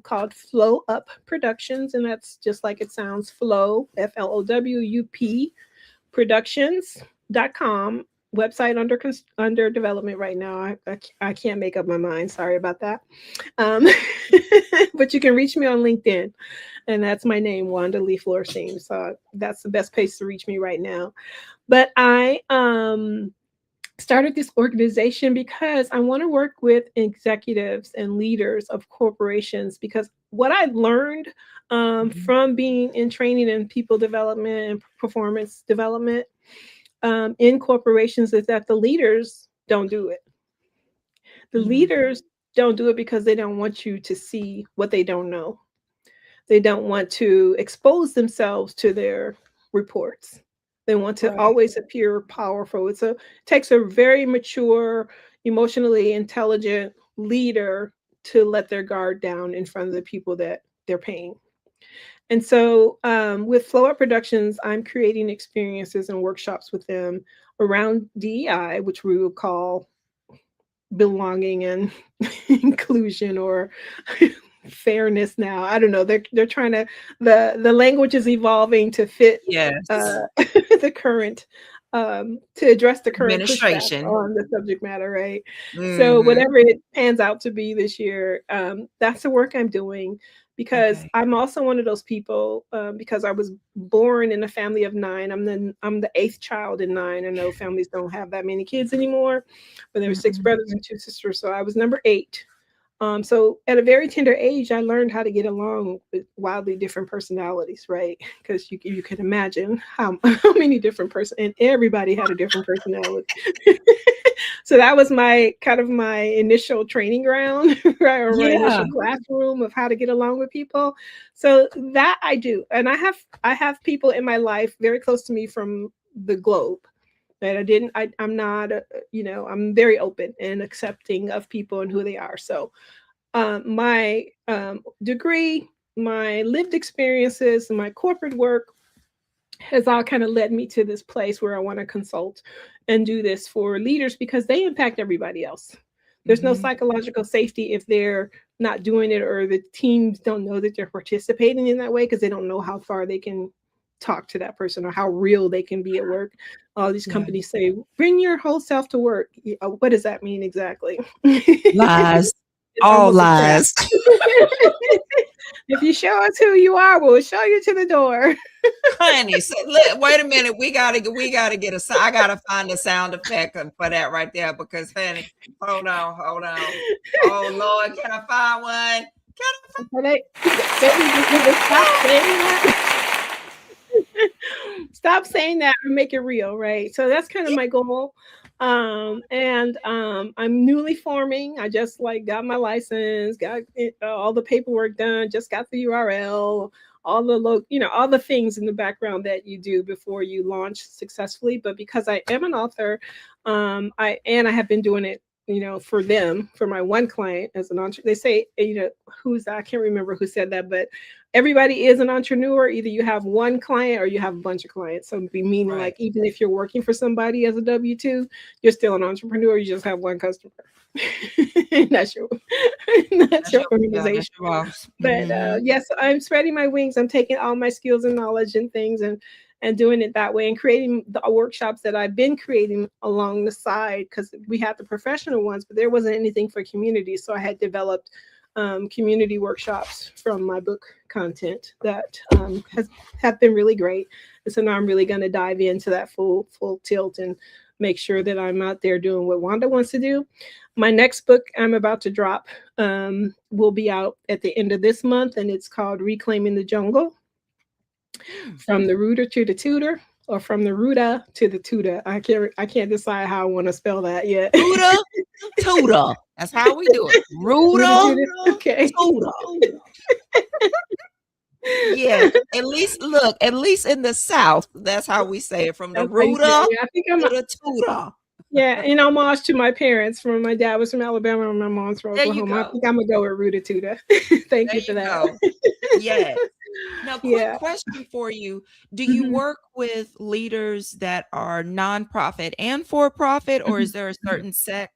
called Flow Up Productions, and that's just like it sounds, Flow, FLOWUP Productions.com. Website under development right now. I can't make up my mind. Sorry about that. But you can reach me on LinkedIn, and that's my name, Wanda Lee Florestine. So that's the best place to reach me right now. But I started this organization because I want to work with executives and leaders of corporations, because what I learned from being in training and people development and performance development in corporations is that the leaders don't do it. The leaders don't do it because they don't want you to see what they don't know. They don't want to expose themselves to their reports. They want to Right. always appear powerful. It takes a very mature, emotionally intelligent leader to let their guard down in front of the people that they're paying. And so, with Flow Up Productions, I'm creating experiences and workshops with them around DEI, which we would call belonging and inclusion, or fairness now. I don't know. They're trying to, the language is evolving to fit Yes. the current, to address the current pushback Administration. on the subject matter, right? So Mhm. whatever it pans out to be this year, that's the work I'm doing, because Okay. I'm also one of those people, because I was born in a family of 9. I'm the 8th child in 9. I know families don't have that many kids anymore, but there were 6 Mhm. brothers and 2 sisters, so I was number 8. So at a very tender age, I learned how to get along with wildly different personalities, right? Because you can imagine how how many different person, and everybody had a different personality. So that was my kind of my initial training ground, right, or my Yeah. initial classroom of how to get along with people. So that I do, and I have people in my life very close to me from the globe that I didn't. I'm not, I'm very open and accepting of people and who they are. So my degree, my lived experiences, and my corporate work has all kind of led me to this place where I want to consult and do this for leaders, because they impact everybody else. There's no Mhm. psychological safety if they're not doing it, or the teams don't know that they're participating in that way, because they don't know how far they can talk to that person or how real they can be at work. All these Yeah. companies say, bring your whole self to work. What does that mean exactly? Lies. It's All almost a trap. lies. If you show us who you are, we'll show you to the door. Honey, so wait a minute. We gotta get I gotta find a sound effect for that right there because honey, hold on. Oh Lord, can I find one? But baby, you just stop saying that. Stop saying that and make it real, right? So that's kind of Yeah. my goal. And I'm newly forming. I just like got my license, got it, all the paperwork done, just got the URL, all the all the things in the background that you do before you launch successfully. But because I am an author, I have been doing it, for them, for my one client as an entrepreneur. They say, who's that? I can't remember who said that, but everybody is an entrepreneur. Either you have one client or you have a bunch of clients. So be meaning, Right. like, even if you're working for somebody as a W-2, you're still an entrepreneur. You just have one customer. And that's your that's That's your your yeah, that's organization. your boss. But Mhm. yes, I'm spreading my wings. I'm taking all my skills and knowledge and things, and doing it that way, and creating the workshops that I've been creating along the side, because we had the professional ones, but there wasn't anything for community. So I had developed community workshops from my book content that have been really great. And so now I'm really going to dive into that full tilt and make sure that I'm out there doing what Wanda wants to do. My next book I'm about to drop will be out at the end of this month, and it's called Reclaiming the Jungle: Mm. From the Rooter to the Tutor, or From the Rooter to the Tutor. I can't decide how I want to spell that yet. Rooter, tutor. That's how we do it. Rooter Rooter, Tutor. Okay. tutor. Yes. At least look, at least in the South, that's how we say it from the That's how you say rooter it. Yeah, I think I'm to the tutor. yeah, in homage to my parents. From my dad was from Alabama and my mom's from There you Oklahoma. I go. think I'm gonna go with Rooter Tutor. Thank There you for you that. go. Yes. Now, quick Yeah. question for you. Do you Mhm, work with leaders that are nonprofit and for profit, or is mhm, there a mhm. certain sect?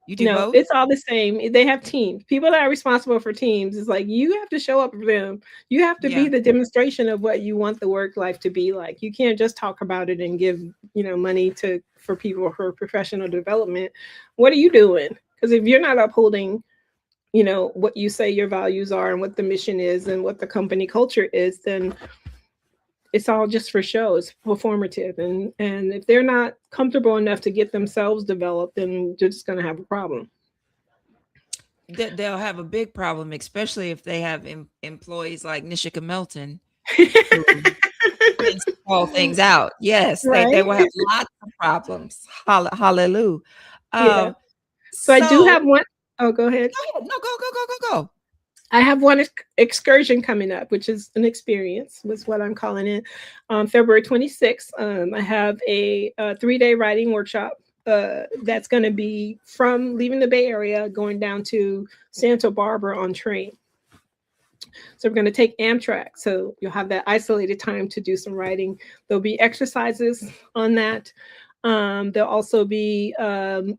You do No, both? it's all the same. They have teams. People that are responsible for teams is like, you have to show up for them. You have to be Yeah. the demonstration of what you want the work life to be like. You can't just talk about it and give, money to for people for professional development. What are you doing? Because if you're not upholding, what you say your values are and what the mission is and what the company culture is, then it's all just for show. It's performative, and if they're not comfortable enough to get themselves developed, then they're just going to have a problem. They'll have a big problem, especially if they have employees like Nishika Melton who tends to call things out. Yes, they Right. will have lots of problems. Hallelujah. Yeah. Um, So I do so have one. Oh, go ahead. go ahead. No, go. I have one excursion coming up, which is an experience, was what I'm calling it. On February 26th, I have a 3-day writing workshop that's going to be from leaving the Bay Area, going down to Santa Barbara on train. So we're going to take Amtrak. So you'll have that isolated time to do some writing. There'll be exercises on that. There'll also be we'll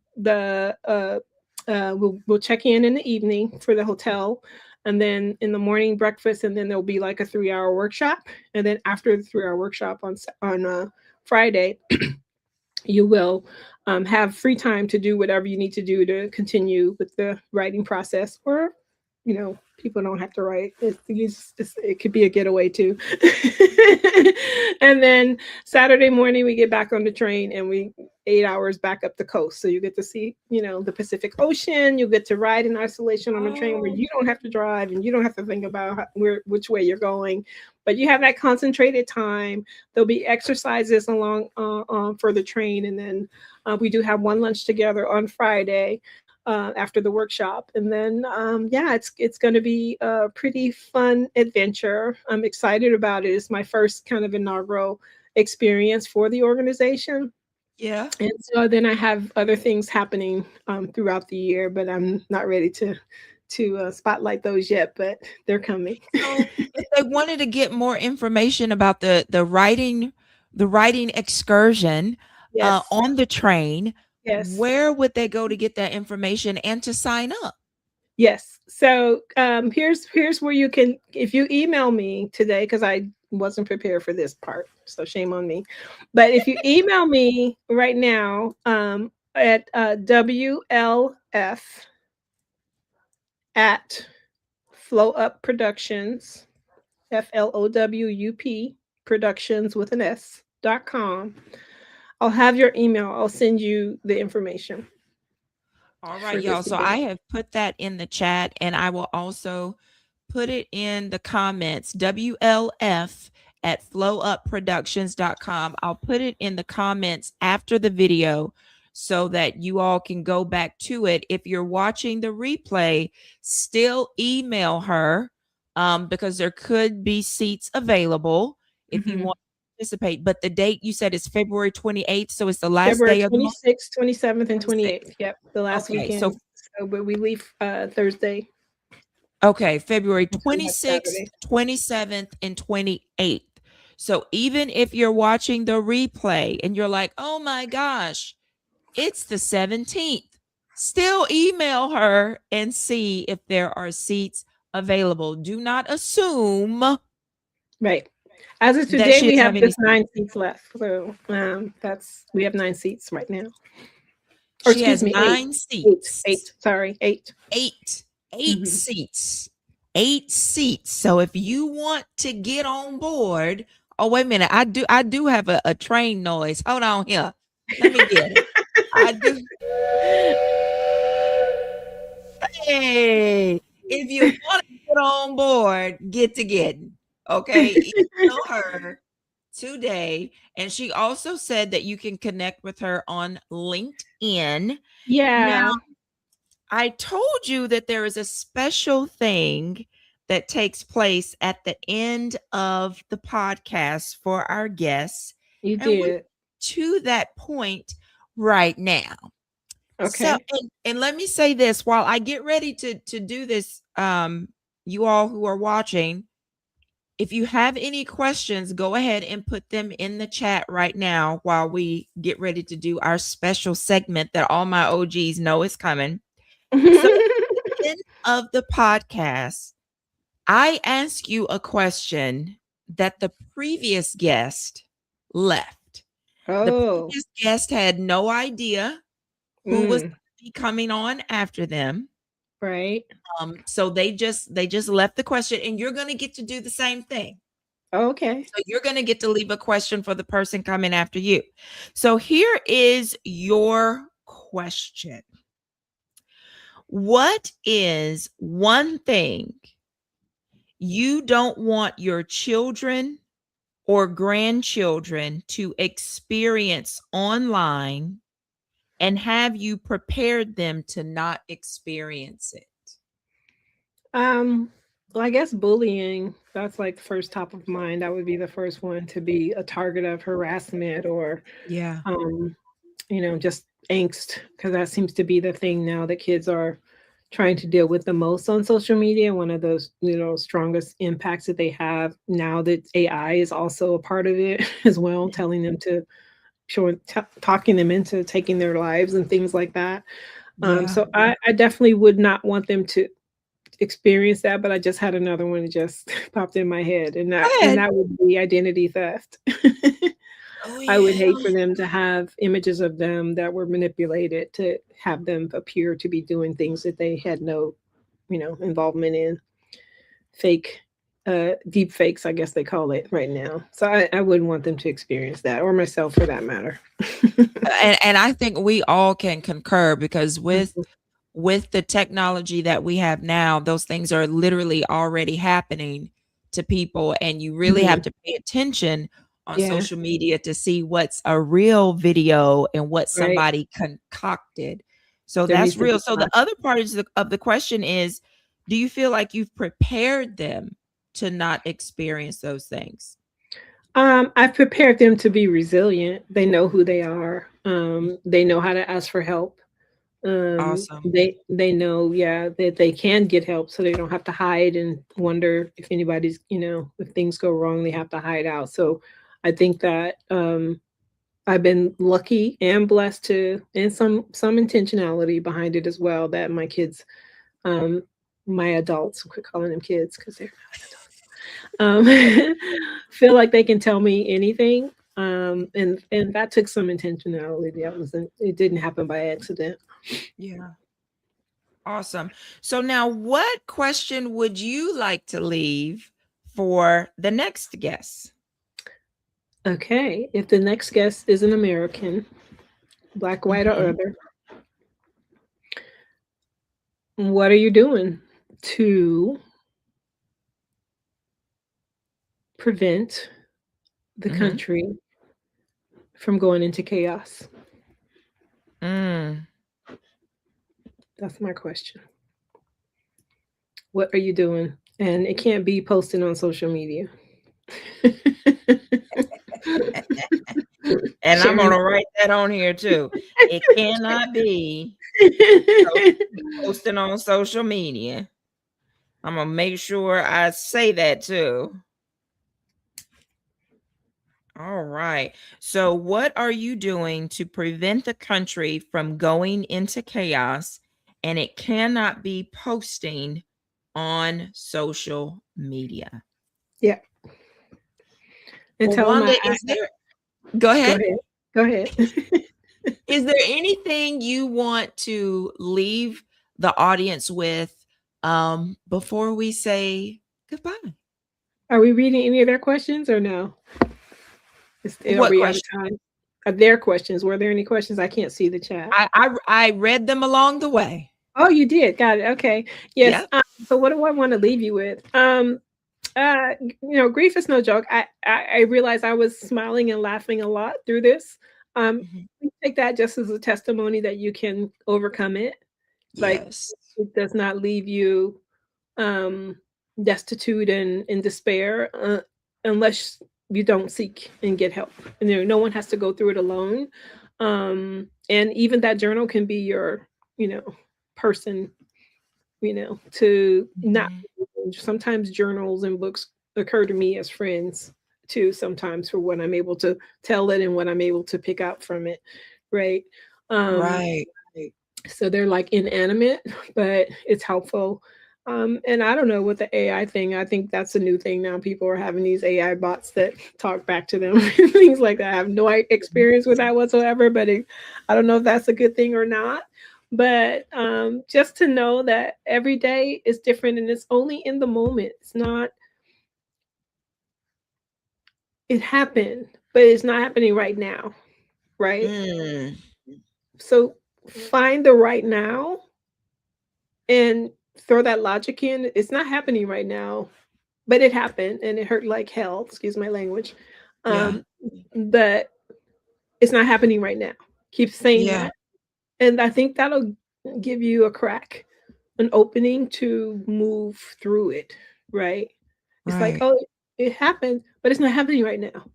check in the evening for the hotel, and then in the morning breakfast, and then there'll be like a 3-hour workshop, and then after the 3-hour workshop on Friday, you will have free time to do whatever you need to do to continue with the writing process, or people don't have to write. It could be a getaway too. And then Saturday morning we get back on the train, and we 8 hours back up the coast. So you get to see, the Pacific Ocean. You get to ride in isolation on a train where you don't have to drive and you don't have to think about which way you're going, but you have that concentrated time. There'll be exercises along for the train, and then we do have one lunch together on Friday after the workshop. And then it's going to be a pretty fun adventure. I'm excited about it. It's my first kind of inaugural experience for the organization. Yeah. And so then I have other things happening throughout the year, but I'm not ready to spotlight those yet, but they're coming. So if they wanted to get more information about the writing excursion Yes. on the train, Yes. where would they go to get that information and to sign up? Yes. So here's where you can, if you email me today, because I wasn't prepared for this part, so shame on me. But if you email me right now at WLF at Flow Up Productions, FLOWUP Productions with an S.com, I'll have your email. I'll send you the information. All right, y'all. So I have put that in the chat, and I will also put it in the comments. WLF at flowupproductions.com. I'll put it in the comments after the video so that you all can go back to it. If you're watching the replay, still email her because there could be seats available if you want to participate. But the date you said is February 28th, so it's the last February day of the month. 26th, 27th, and 28th. Yep, the last weekend. So but we leave Thursday. Okay, February 26th, 27th, and 28th. So even if you're watching the replay and you're like, oh my gosh, it's the 17th, still email her and see if there are seats available. Do not assume. Right. As of today, we have just 9 seats left. So we have 9 seats right now. Or excuse me, 9 seats. 8. Sorry, 8. 8 seats. 8 seats. So if you want to get on board, oh wait a minute, I do have a train noise. Hold on here. Let me get it. I do. Hey, if you want to get on board, get to getting. Okay, email her today. And she also said that you can connect with her on LinkedIn. Yeah. Now, I told you that there is a special thing that takes place at the end of the podcast for our guests. You did. To that point right now. Okay. So, and let me say this while I get ready to do this, you all who are watching, if you have any questions, go ahead and put them in the chat right now while we get ready to do our special segment that all my OGs know is coming. So at the end of the podcast, I ask you a question that the previous guest left. The previous guest had no idea who was going to be coming on after them. Right. So they just left the question, and you're going to get to do the same thing. Okay. So you're going to get to leave a question for the person coming after you. So here is your question. What is one thing you don't want your children or grandchildren to experience online, and have you prepared them to not experience it? Well, I guess bullying, that's like the first top of mind. That would be the first one to be a target of harassment or, Yeah. um, just angst, because that seems to be the thing now that kids are trying to deal with the most on social media. One of those, strongest impacts that they have now that AI is also a part of it as well, telling them to talking them into taking their lives and things like that. Yeah. So I definitely would not want them to experience that, but I just had another one that just popped in my head, and Go ahead. that would be identity theft. Oh, I would yeah. hate for them to have images of them that were manipulated to have them appear to be doing things that they had no, involvement in. Fake, deep fakes, I guess they call it right now. So I wouldn't want them to experience that, or myself for that matter. And I think we all can concur because Mhm. with the technology that we have now, those things are literally already happening to people, and you really have Mhm. to pay attention on Yeah, social media to see what's a real video and what right. somebody concocted. So There that's needs to real. be So the caution. other part is of the question is, do you feel like you've prepared them to not experience those things? I've prepared them to be resilient. They know who they are. They know how to ask for help. Awesome. They know, yeah, that they can get help, so they don't have to hide and wonder if anybody's, if things go wrong, they have to hide out. So I think that I've been lucky and blessed to, and some intentionality behind it as well, that my kids, um, my adults, quit calling them kids because they're not feel like they can tell me anything. And that took some intentionality. It didn't happen by accident. Yeah. Awesome. So now what question would you like to leave for the next guest? Okay, if the next guest is an American, black, white, or Mhm, other, what are you doing to prevent the mhm. country from going into chaos? Mm. That's my question. What are you doing? And it can't be posted on social media. And I'm Sharing. gonna write that on here too. It cannot be posted on social media. I'm gonna make sure I say that too. All right. So, what are you doing to prevent the country from going into chaos? And it cannot be posting on social media. Yeah, and Well, tell them Wanda, I is there, go go ahead. ahead. Go ahead. Is there anything you want to leave the audience with before we say goodbye? Are we reading any of their questions or no? Are What we out of question? time? Are their questions? Were there any questions? I can't see the chat. I read them along the way. Oh, you did. Got it. Okay. Yes. Yep. So what do I want to leave you with? Grief is no joke. I realized I was smiling and laughing a lot through this. Um, Mhm. take that just as a testimony that you can overcome it. Like, Yes. it does not leave you um destitute and in despair, unless you don't seek and get help. And no one has to go through it alone. And even that journal can be your, you know, person, to not, Mhm. sometimes journals and books occur to me as friends too, sometimes, for what I'm able to tell it and what I'm able to pick out from it. Right. Um, Right. so they're like inanimate, but it's helpful. And I don't know what the AI thing, I think that's a new thing now. People are having these AI bots that talk back to them, things like that. I have no experience with that whatsoever, but I don't know if that's a good thing or not. But just to know that every day is different and it's only in the moment. It's not, it happened, but it's not happening right now. Right. Mm. So find the right now and throw that logic in. It's not happening right now, but it happened and it hurt like hell. Excuse my language. Yeah. Um, but it's not happening right now. Keep saying Yeah. that. And I think that'll give you a crack, an opening to move through it. right? It's like, Right. oh, it happened, but it's not happening right now.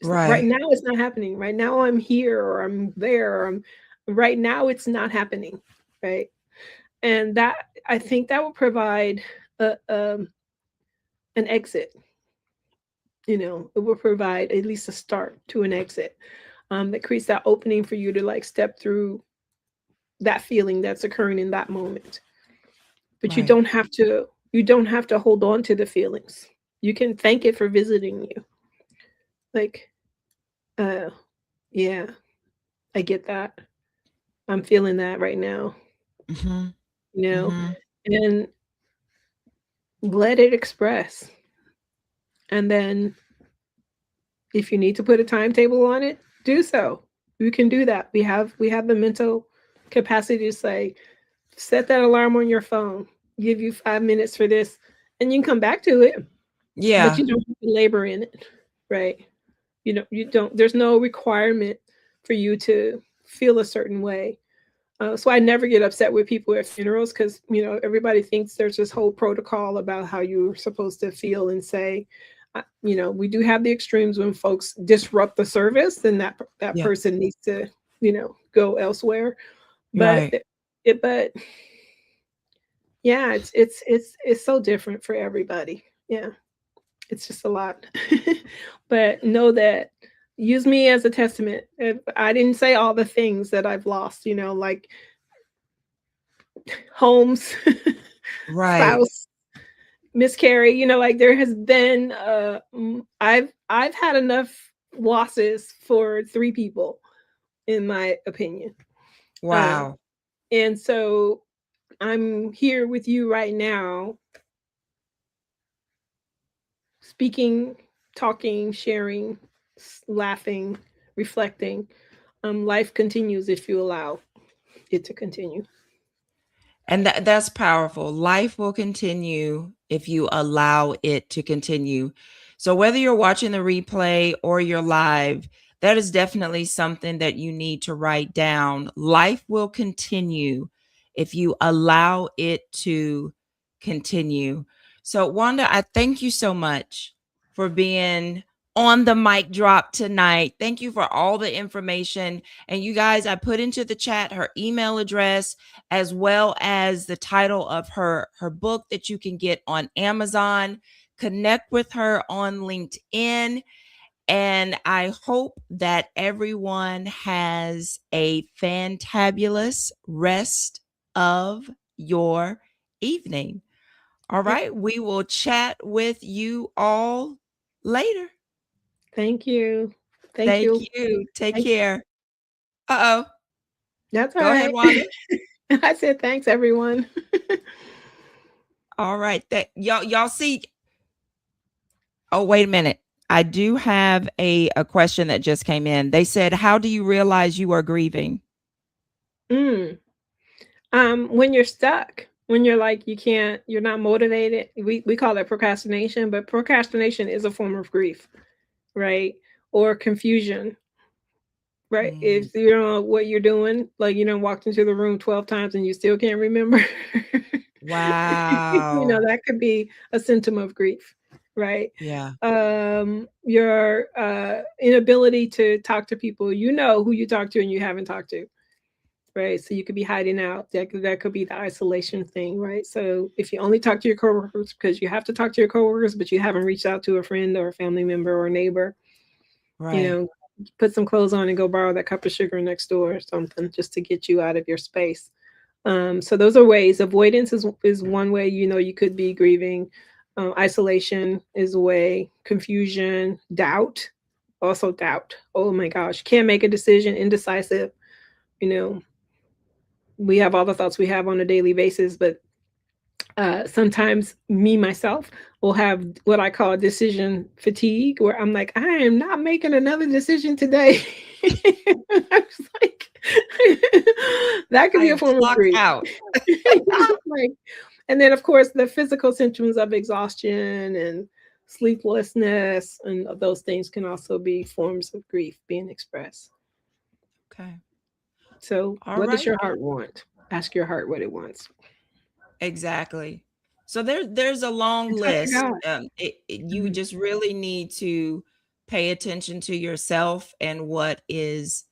It's not, right Right. now it's not happening. Right now I'm here or I'm there or I'm right now it's not happening, right? And that I think that will provide a, an exit. You know, it will provide at least a start to an exit, that creates that opening for you to like step through that feeling that's occurring in that moment. But Right. you don't have to hold on to the feelings. You can thank it for visiting you. Like, uh, yeah, I get that. I'm feeling that right now, Mhm. you know, Mhm. and let it express. And then if you need to put a timetable on it, do so. You can do that. We have the mental capacity to say, set that alarm on your phone, give you 5 minutes for this, and you can come back to it, but Yeah. you don't have to labor in it, right? You don't. There's no requirement for you to feel a certain way. So I never get upset with people at funerals because everybody thinks there's this whole protocol about how you're supposed to feel and say. We do have the extremes when folks disrupt the service, then that Yeah. person needs to go elsewhere. But Right. but yeah, it's so different for everybody. Yeah, it's just a lot. But know that, use me as a testament. If I didn't say all the things that I've lost, like homes, Right. spouse, miscarry, like there has been I've had enough losses for three people, in my opinion. Uh Wow. and so I'm here with you right now, speaking, talking, sharing, laughing, reflecting. Life continues if you allow it to continue. And that's powerful. Life will continue if you allow it to continue. So whether you're watching the replay or you're live, that is definitely something that you need to write down. Life will continue if you allow it to continue. So Wanda, I thank you so much for being on the mic drop tonight. Thank you for all the information. And you guys, I put into the chat her email address as well as the title of her book that you can get on Amazon. Connect with her on LinkedIn, and I hope that everyone has a fantabulous rest of your evening. All right, we will chat with you all later. Thank you. Thank Thank you. you. Take Thank, care. Uh-oh. that's all Go ahead, right. Wanda. I said thanks, everyone. All right. That y'all see. Oh, wait a minute. I do have a question that just came in. They said, "How do you realize you are grieving?" Mm. When you're stuck, when you're like you're not motivated. We call it procrastination, but procrastination is a form of grief, right? Or confusion, right? Mm, If you don't know what you're doing, like walked into the room 12 times and you still can't remember. wow. That could be a symptom of grief, right? Yeah. Your inability to talk to people, who you talk to and you haven't talked to, right? So you could be hiding out. That could be the isolation thing, right? So if you only talk to your coworkers because you have to talk to your coworkers, but you haven't reached out to a friend or a family member or a neighbor, you Right. know, put some clothes on and go borrow that cup of sugar next door or something just to get you out of your space. So those are ways. Avoidance is one way. You could be grieving. Isolation is a way. Confusion, doubt, also doubt. Oh my gosh, can't make a decision, indecisive. You know, we have all the thoughts we have on a daily basis, but sometimes me myself will have what I call decision fatigue, where I'm like, I am not making another decision today. I'm just like, that could I be a am form of clocked grief. out. Like, and then of course the physical symptoms of exhaustion and sleeplessness and those things can also be forms of grief being expressed. Okay. So, All what does right. your heart want? Ask your heart what it wants. Exactly. So there's a long And trust list. God. You Mhm. just really need to pay attention to yourself and what is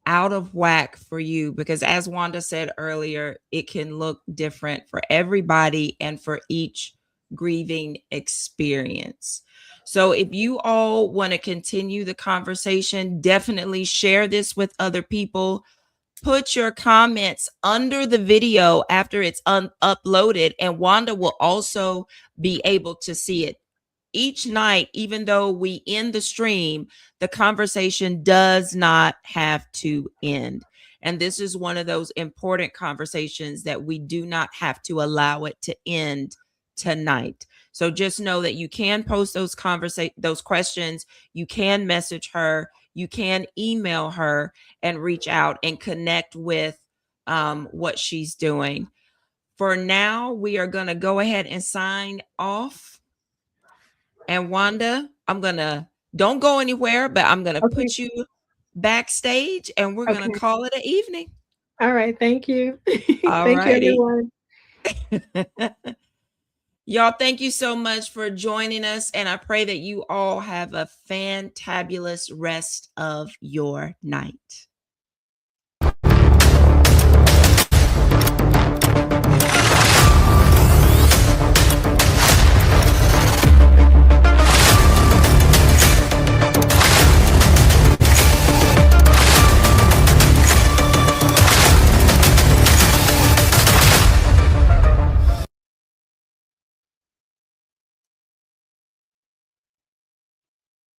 out of whack for you, because as Wanda said earlier, it can look different for everybody and for each grieving experience. So if you all want to continue the conversation, definitely share this with other people. Put your comments under the video after it's uploaded, and Wanda will also be able to see it each night. Even though we end the stream, the conversation does not have to end. And this is one of those important conversations that we do not have to allow it to end tonight. So just know that you can post those questions, you can message her, you can email her and reach out and connect with what she's doing. For now, we are going to go ahead and sign off. And Wanda, don't go anywhere, but I'm going to Okay. put you backstage and we're going to Okay. call it an evening. All right. Thank you. All Thank you, righty. everyone. Y'all, thank you so much for joining us. And I pray that you all have a fantabulous rest of your night.